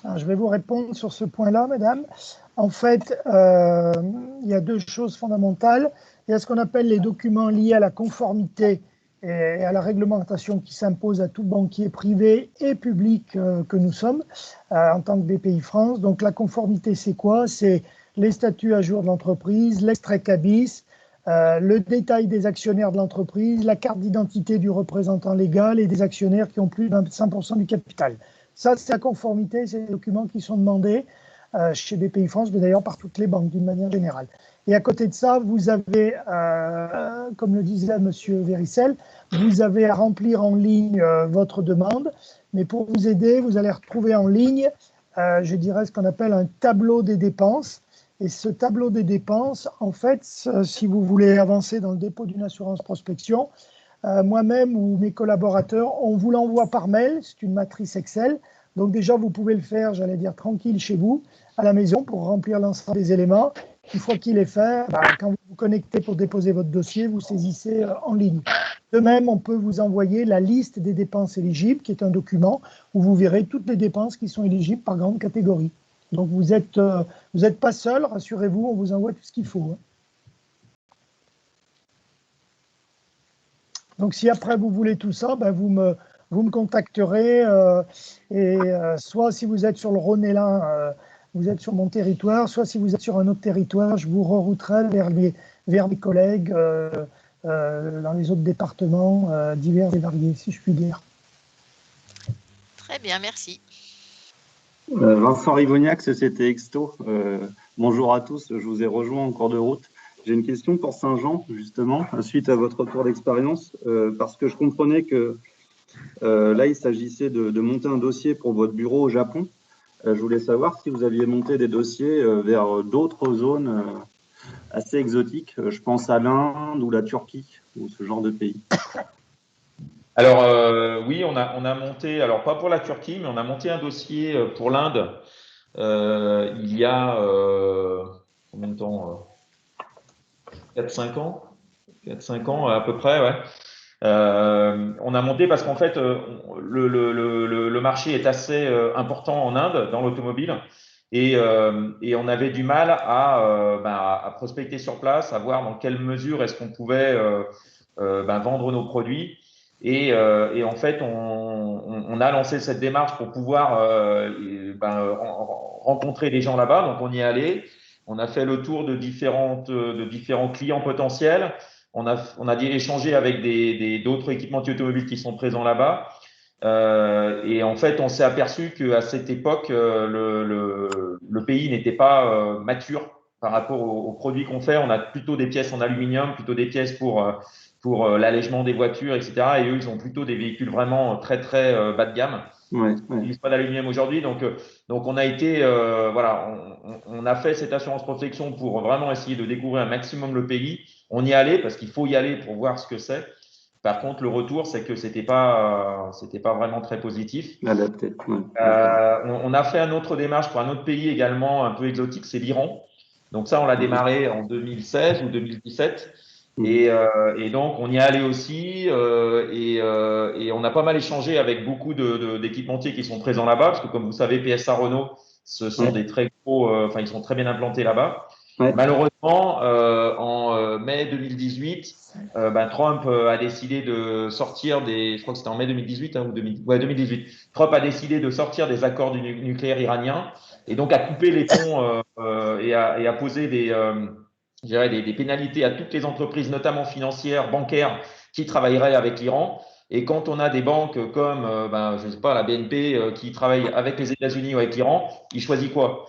[SPEAKER 4] Alors, je vais vous répondre sur ce point-là, madame. En fait, il y a 2 choses fondamentales. Il y a ce qu'on appelle les documents liés à la conformité et à la réglementation qui s'impose à tout banquier privé et public que nous sommes en tant que BPI France. Donc la conformité, c'est quoi? C'est les statuts à jour de l'entreprise, l'extrait CABIS, le détail des actionnaires de l'entreprise, la carte d'identité du représentant légal et des actionnaires qui ont plus de 25% du capital. Ça, c'est la conformité, c'est les documents qui sont demandés chez BPI France, mais d'ailleurs par toutes les banques d'une manière générale. Et à côté de ça, vous avez, comme le disait M. Véricel, vous avez à remplir en ligne votre demande. Mais pour vous aider, vous allez retrouver en ligne, je dirais, ce qu'on appelle un tableau des dépenses. Et ce tableau des dépenses, en fait, si vous voulez avancer dans le dépôt d'une assurance prospection, moi-même ou mes collaborateurs, on vous l'envoie par mail. C'est une matrice Excel. Donc déjà, vous pouvez le faire, j'allais dire, tranquille chez vous, à la maison, pour remplir l'ensemble des éléments. Une fois qu'il est fait, quand vous vous connectez pour déposer votre dossier, vous saisissez en ligne. De même, on peut vous envoyer la liste des dépenses éligibles, qui est un document où vous verrez toutes les dépenses qui sont éligibles par grande catégorie. Donc vous n'êtes pas seul, rassurez-vous, on vous envoie tout ce qu'il faut. Donc si après vous voulez tout ça, vous me contacterez soit si vous êtes sur le Rhône et l'Ain, vous êtes sur mon territoire, soit si vous êtes sur un autre territoire, je vous rerouterai vers mes collègues dans les autres départements divers et variés, si je puis dire.
[SPEAKER 7] Très bien, merci.
[SPEAKER 8] Vincent Rivognac, Société Exto. Bonjour à tous, je vous ai rejoint en cours de route. J'ai une question pour Saint-Jean, justement, suite à votre retour d'expérience, parce que je comprenais que là, il s'agissait de monter un dossier pour votre bureau au Japon. Je voulais savoir si vous aviez monté des dossiers vers d'autres zones assez exotiques. Je pense à l'Inde ou la Turquie, ou ce genre de pays.
[SPEAKER 5] Alors, oui, on a monté, alors pas pour la Turquie, mais on a monté un dossier pour l'Inde il y a combien de temps 4-5 ans? 4-5 ans à peu près, ouais. On a monté parce qu'en fait, le marché est assez important en Inde, dans l'automobile, et on avait du mal à prospecter sur place, à voir dans quelle mesure est-ce qu'on pouvait vendre nos produits. Et en fait, on a lancé cette démarche pour pouvoir rencontrer des gens là-bas. Donc, on y est allé. On a fait le tour de différents clients potentiels. On a dû échanger avec d'autres équipementiers automobiles qui sont présents là-bas. Et en fait, on s'est aperçu qu'à cette époque, le pays n'était pas mature par rapport aux produits qu'on fait. On a plutôt des pièces en aluminium, plutôt des pièces pour l'allègement des voitures, etc. Et eux, ils ont plutôt des véhicules vraiment très, très bas de gamme.
[SPEAKER 8] Ouais,
[SPEAKER 5] Ils n'utilisent pas d'aluminium aujourd'hui. Donc, on a été, on a fait cette assurance protection pour vraiment essayer de découvrir un maximum le pays. On y allait parce qu'il faut y aller pour voir ce que c'est. Par contre, le retour, c'est que c'était pas vraiment très positif.
[SPEAKER 8] Adapté. Ouais.
[SPEAKER 5] On a fait un autre démarche pour un autre pays également un peu exotique, c'est l'Iran. Donc ça, on l'a démarré en 2016 ou 2017. Et donc, on y est allé aussi et on a pas mal échangé avec beaucoup d'équipementiers qui sont présents là-bas, parce que comme vous savez, PSA Renault, ce sont des très gros, ils sont très bien implantés là-bas.
[SPEAKER 8] Ouais.
[SPEAKER 5] Malheureusement, en mai 2018, Trump a décidé de sortir je crois que c'était en mai 2018 ou 2018. Trump a décidé de sortir des accords du nucléaire iranien et donc a coupé les ponts et a posé des pénalités à toutes les entreprises, notamment financières, bancaires, qui travailleraient avec l'Iran. Et quand on a des banques comme, je ne sais pas, la BNP qui travaille avec les États-Unis ou avec l'Iran, il choisit quoi?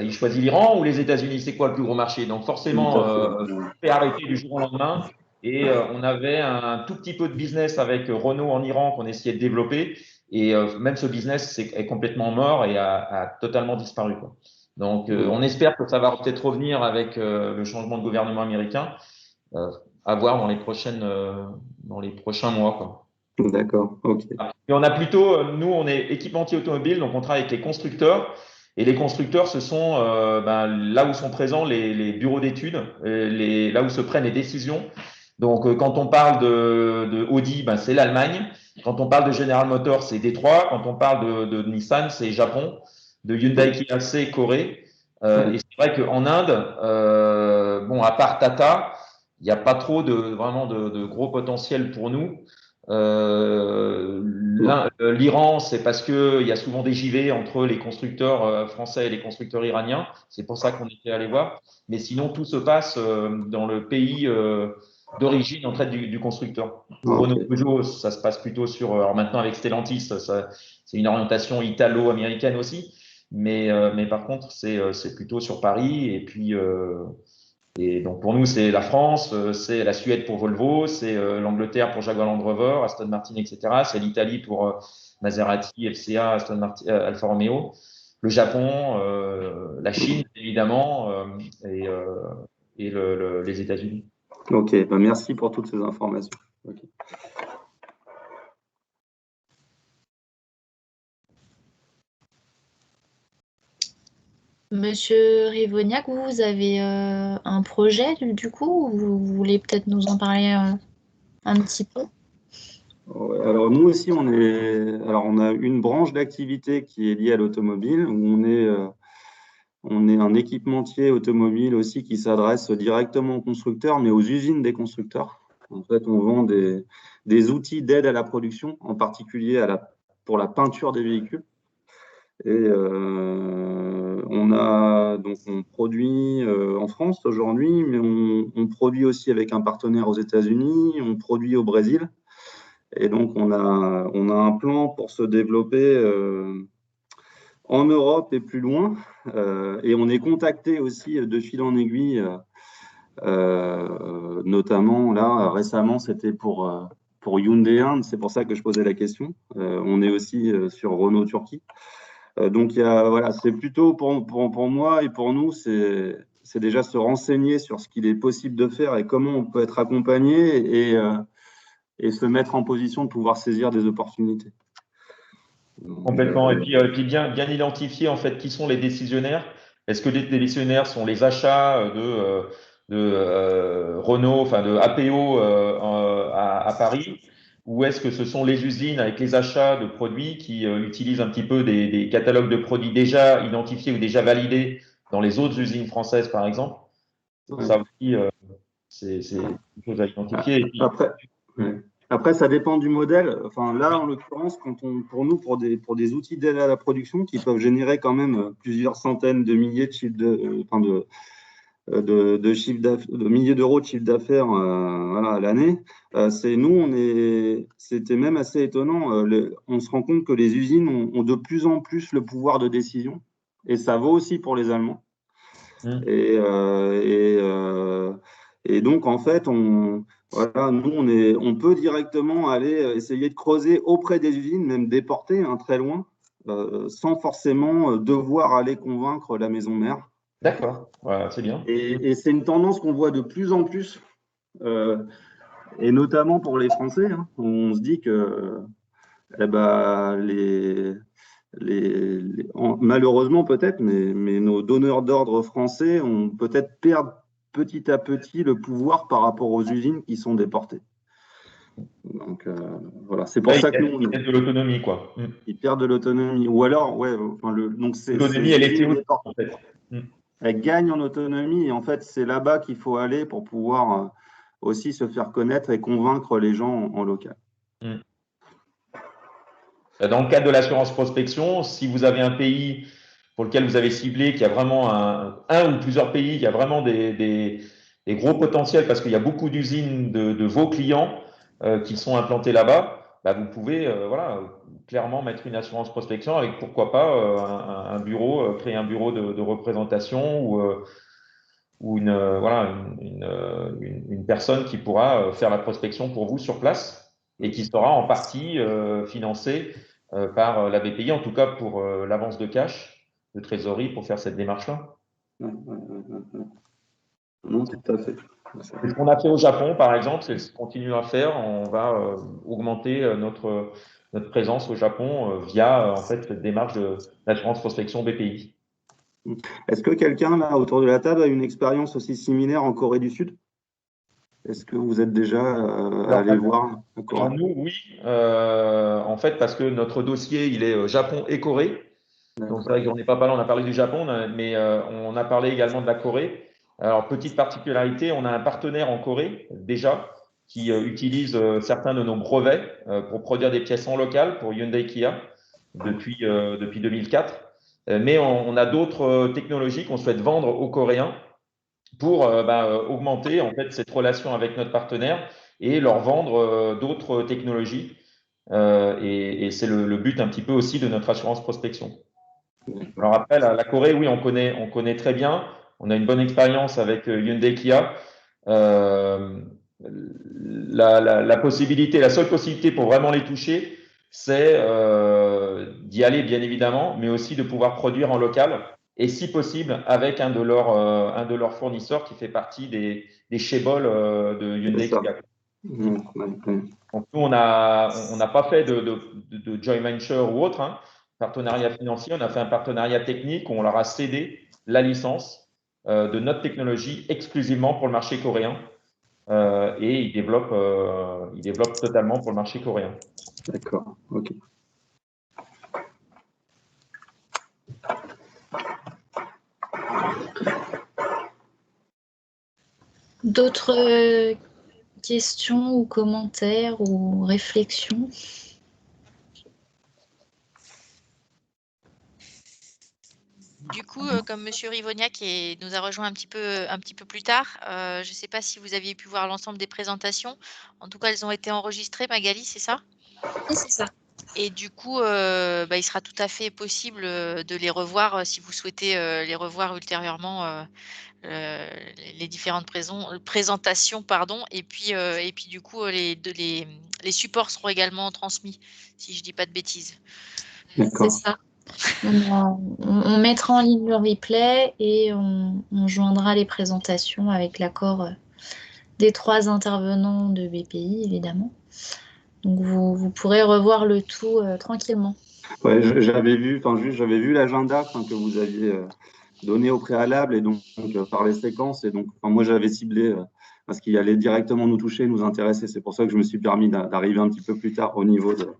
[SPEAKER 5] Il choisit l'Iran ou les États-Unis? C'est quoi le plus gros marché? Donc forcément, on fait arrêter du jour au lendemain. Et on avait un tout petit peu de business avec Renault en Iran qu'on essayait de développer. Et même ce business est complètement mort et a totalement disparu, quoi. Donc, on espère que ça va peut-être revenir avec le changement de gouvernement américain, à voir dans les prochains mois, quoi.
[SPEAKER 8] D'accord, ok.
[SPEAKER 5] Et on a plutôt, nous, on est équipementier automobile, donc on travaille avec les constructeurs. Et les constructeurs, ce sont là où sont présents les bureaux d'études, là où se prennent les décisions. Donc, quand on parle de Audi, c'est l'Allemagne. Quand on parle de General Motors, c'est Détroit. Quand on parle de Nissan, c'est Japon. De Hyundai, Kia, c'est Corée. Et c'est vrai qu'en Inde, à part Tata, il n'y a pas trop vraiment de gros potentiel pour nous. L'Iran, c'est parce qu'il y a souvent des JV entre les constructeurs français et les constructeurs iraniens. C'est pour ça qu'on était allé voir. Mais sinon, tout se passe dans le pays d'origine en fait, du constructeur. Pour Renault Peugeot, ça se passe plutôt sur. Alors maintenant, avec Stellantis, c'est une orientation italo-américaine aussi. Mais par contre, c'est plutôt sur Paris. Et donc, pour nous, c'est la France, c'est la Suède pour Volvo, c'est l'Angleterre pour Jaguar Land Rover, Aston Martin, etc. C'est l'Italie pour Maserati, FCA, Aston Martin, Alfa Romeo. Le Japon, la Chine, évidemment, et les États-Unis.
[SPEAKER 8] Ok, merci pour toutes ces informations. Okay.
[SPEAKER 2] Monsieur Rivoniak, vous avez un projet du coup, ou vous voulez peut-être nous en parler un petit peu?
[SPEAKER 8] Alors nous aussi, on a une branche d'activité qui est liée à l'automobile, où on est un équipementier automobile aussi qui s'adresse directement aux constructeurs, mais aux usines des constructeurs. En fait, on vend des outils d'aide à la production, en particulier pour la peinture des véhicules. Et on produit en France aujourd'hui, mais on produit aussi avec un partenaire aux États-Unis, on produit au Brésil. Et donc, on a un plan pour se développer en Europe et plus loin. Et on est contacté aussi de fil en aiguille, notamment là, récemment, c'était pour Hyundai Inde. C'est pour ça que je posais la question. On est aussi sur Renault Turquie. Donc, c'est plutôt pour moi et pour nous, c'est c'est déjà se renseigner sur ce qu'il est possible de faire et comment on peut être accompagné et se mettre en position de pouvoir saisir des opportunités. Donc,
[SPEAKER 5] complètement. Et puis bien identifier en fait qui sont les décisionnaires. Est-ce que les décisionnaires sont les achats de Renault, enfin de APO à Paris, ou est-ce que ce sont les usines avec les achats de produits qui utilisent un petit peu des catalogues de produits déjà identifiés ou déjà validés dans les autres usines françaises, par exemple? Ça aussi, c'est une chose à identifier. Et puis,
[SPEAKER 8] après, ça dépend du modèle. Enfin, là, en l'occurrence, pour nous, pour des outils d'aide à la production qui peuvent générer quand même plusieurs centaines de milliers de chiffres de milliers d'euros de chiffre d'affaires voilà, à l'année, c'était même assez étonnant. On se rend compte que les usines ont de plus en plus le pouvoir de décision, et ça vaut aussi pour les Allemands. Et donc, en fait, voilà, nous, on peut directement aller essayer de creuser auprès des usines, même déporter très loin, sans forcément devoir aller convaincre la maison mère.
[SPEAKER 5] D'accord, voilà, c'est bien.
[SPEAKER 8] Et c'est une tendance qu'on voit de plus en plus, et notamment pour les Français. On se dit que malheureusement peut-être, mais nos donneurs d'ordre français ont peut-être perdu petit à petit le pouvoir par rapport aux usines qui sont déportées. Donc voilà, c'est pour ça que nous,
[SPEAKER 5] ils perdent de l'autonomie, quoi.
[SPEAKER 8] Ils perdent de l'autonomie, ou alors donc
[SPEAKER 5] l'autonomie, elle est théorique, en fait.
[SPEAKER 8] Elle gagne en autonomie, et en fait, c'est là-bas qu'il faut aller pour pouvoir aussi se faire connaître et convaincre les gens en local.
[SPEAKER 5] Dans le cadre de l'assurance prospection, si vous avez un pays pour lequel vous avez ciblé, qui a vraiment un ou plusieurs pays, qui a vraiment des gros potentiels, parce qu'il y a beaucoup d'usines de vos clients qui sont implantés là-bas, vous pouvez voilà, clairement mettre une assurance prospection avec, pourquoi pas, un bureau, créer un bureau de représentation ou une personne qui pourra faire la prospection pour vous sur place et qui sera en partie financée par la BPI, en tout cas pour l'avance de cash, de trésorerie pour faire cette démarche-là.
[SPEAKER 8] Non, tout à fait.
[SPEAKER 5] C'est ce qu'on a fait au Japon, par exemple, c'est ce qu'on continue à faire. On va augmenter notre présence au Japon via en fait cette démarche d'assurance prospection BPI.
[SPEAKER 8] Est-ce que quelqu'un là autour de la table a une expérience aussi similaire en Corée du Sud? Est-ce que vous êtes déjà allé voir?
[SPEAKER 5] Nous, oui. En fait, parce que notre dossier, il est Japon et Corée. Donc, c'est vrai que j'en ai pas parlé, on a parlé du Japon, mais on a parlé également de la Corée. Alors, petite particularité, on a un partenaire en Corée, déjà, qui utilise certains de nos brevets pour produire des pièces en local pour Hyundai Kia depuis 2004. Mais on a d'autres technologies qu'on souhaite vendre aux Coréens pour augmenter en fait cette relation avec notre partenaire et leur vendre d'autres technologies. Et c'est le but un petit peu aussi de notre assurance prospection. Alors après, la Corée, oui, on connaît très bien. On a une bonne expérience avec Hyundai Kia. La seule possibilité pour vraiment les toucher, c'est d'y aller, bien évidemment, mais aussi de pouvoir produire en local. Et si possible, avec un de leurs fournisseurs qui fait partie des Chebol de Hyundai Kia. Donc, nous, on n'a pas fait de joint venture ou autre, partenariat financier. On a fait un partenariat technique où on leur a cédé la licence de notre technologie exclusivement pour le marché coréen. Et ils développent totalement pour le marché coréen.
[SPEAKER 8] D'accord, ok.
[SPEAKER 2] D'autres questions ou commentaires ou réflexions?
[SPEAKER 7] Du coup, comme Monsieur Rivoniak nous a rejoint un petit peu plus tard, je ne sais pas si vous aviez pu voir l'ensemble des présentations. En tout cas, elles ont été enregistrées, Magali, c'est ça?
[SPEAKER 2] Oui, c'est ça.
[SPEAKER 7] Et du coup, il sera tout à fait possible de les revoir si vous souhaitez les revoir ultérieurement, les différentes présentations, pardon. Et puis du coup, les supports seront également transmis, si je ne dis pas de bêtises.
[SPEAKER 2] C'est ça. On mettra en ligne le replay et on joindra les présentations avec l'accord des 3 intervenants de BPI, évidemment. Donc, vous pourrez revoir le tout tranquillement.
[SPEAKER 8] Ouais, j'avais vu l'agenda que vous aviez donné au préalable et donc par les séquences. Et donc, moi, j'avais ciblé parce qu'il allait directement nous toucher, nous intéresser. C'est pour ça que je me suis permis d'arriver un petit peu plus tard au niveau de…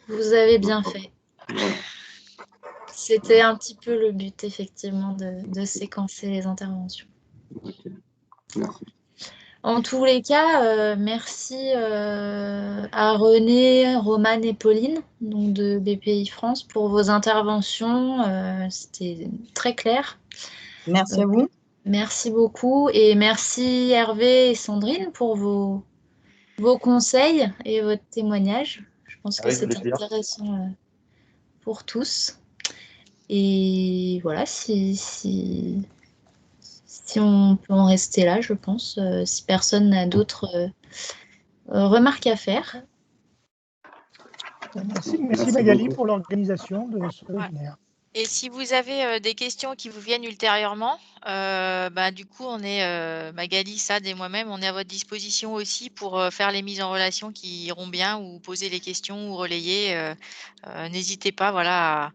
[SPEAKER 2] Vous avez bien fait.
[SPEAKER 8] Voilà.
[SPEAKER 2] C'était un petit peu le but, effectivement, de séquencer les interventions.
[SPEAKER 8] Okay. Merci.
[SPEAKER 2] En tous les cas, merci à René, Romane et Pauline, donc de BPI France, pour vos interventions. C'était très clair.
[SPEAKER 9] Merci à vous.
[SPEAKER 2] Merci beaucoup. Et merci Hervé et Sandrine pour vos conseils et votre témoignage. Je pense que c'est intéressant pour tous. Et voilà, si on peut en rester là, je pense, si personne n'a d'autres remarques à faire.
[SPEAKER 4] Merci Magali pour l'organisation de ce webinaire.
[SPEAKER 7] Et si vous avez des questions qui vous viennent ultérieurement, du coup, on est, Magali, Sad et moi-même, on est à votre disposition aussi pour faire les mises en relation qui iront bien ou poser les questions ou relayer. N'hésitez pas, voilà,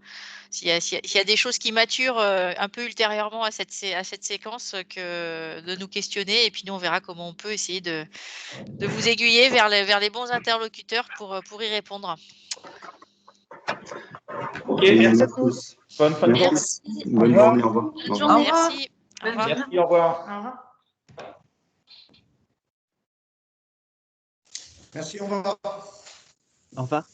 [SPEAKER 7] s'il y a des choses qui maturent un peu ultérieurement à cette séquence, de nous questionner et puis nous, on verra comment on peut essayer de vous aiguiller vers les bons interlocuteurs pour y répondre.
[SPEAKER 5] Ok, merci à tous. Bonne fin de journée.
[SPEAKER 2] Merci.
[SPEAKER 8] Bonne journée, au revoir.
[SPEAKER 2] Bonne journée.
[SPEAKER 7] Merci. Au revoir.
[SPEAKER 5] Merci, au revoir.
[SPEAKER 6] Au revoir.
[SPEAKER 10] Merci, au revoir.
[SPEAKER 11] Au revoir.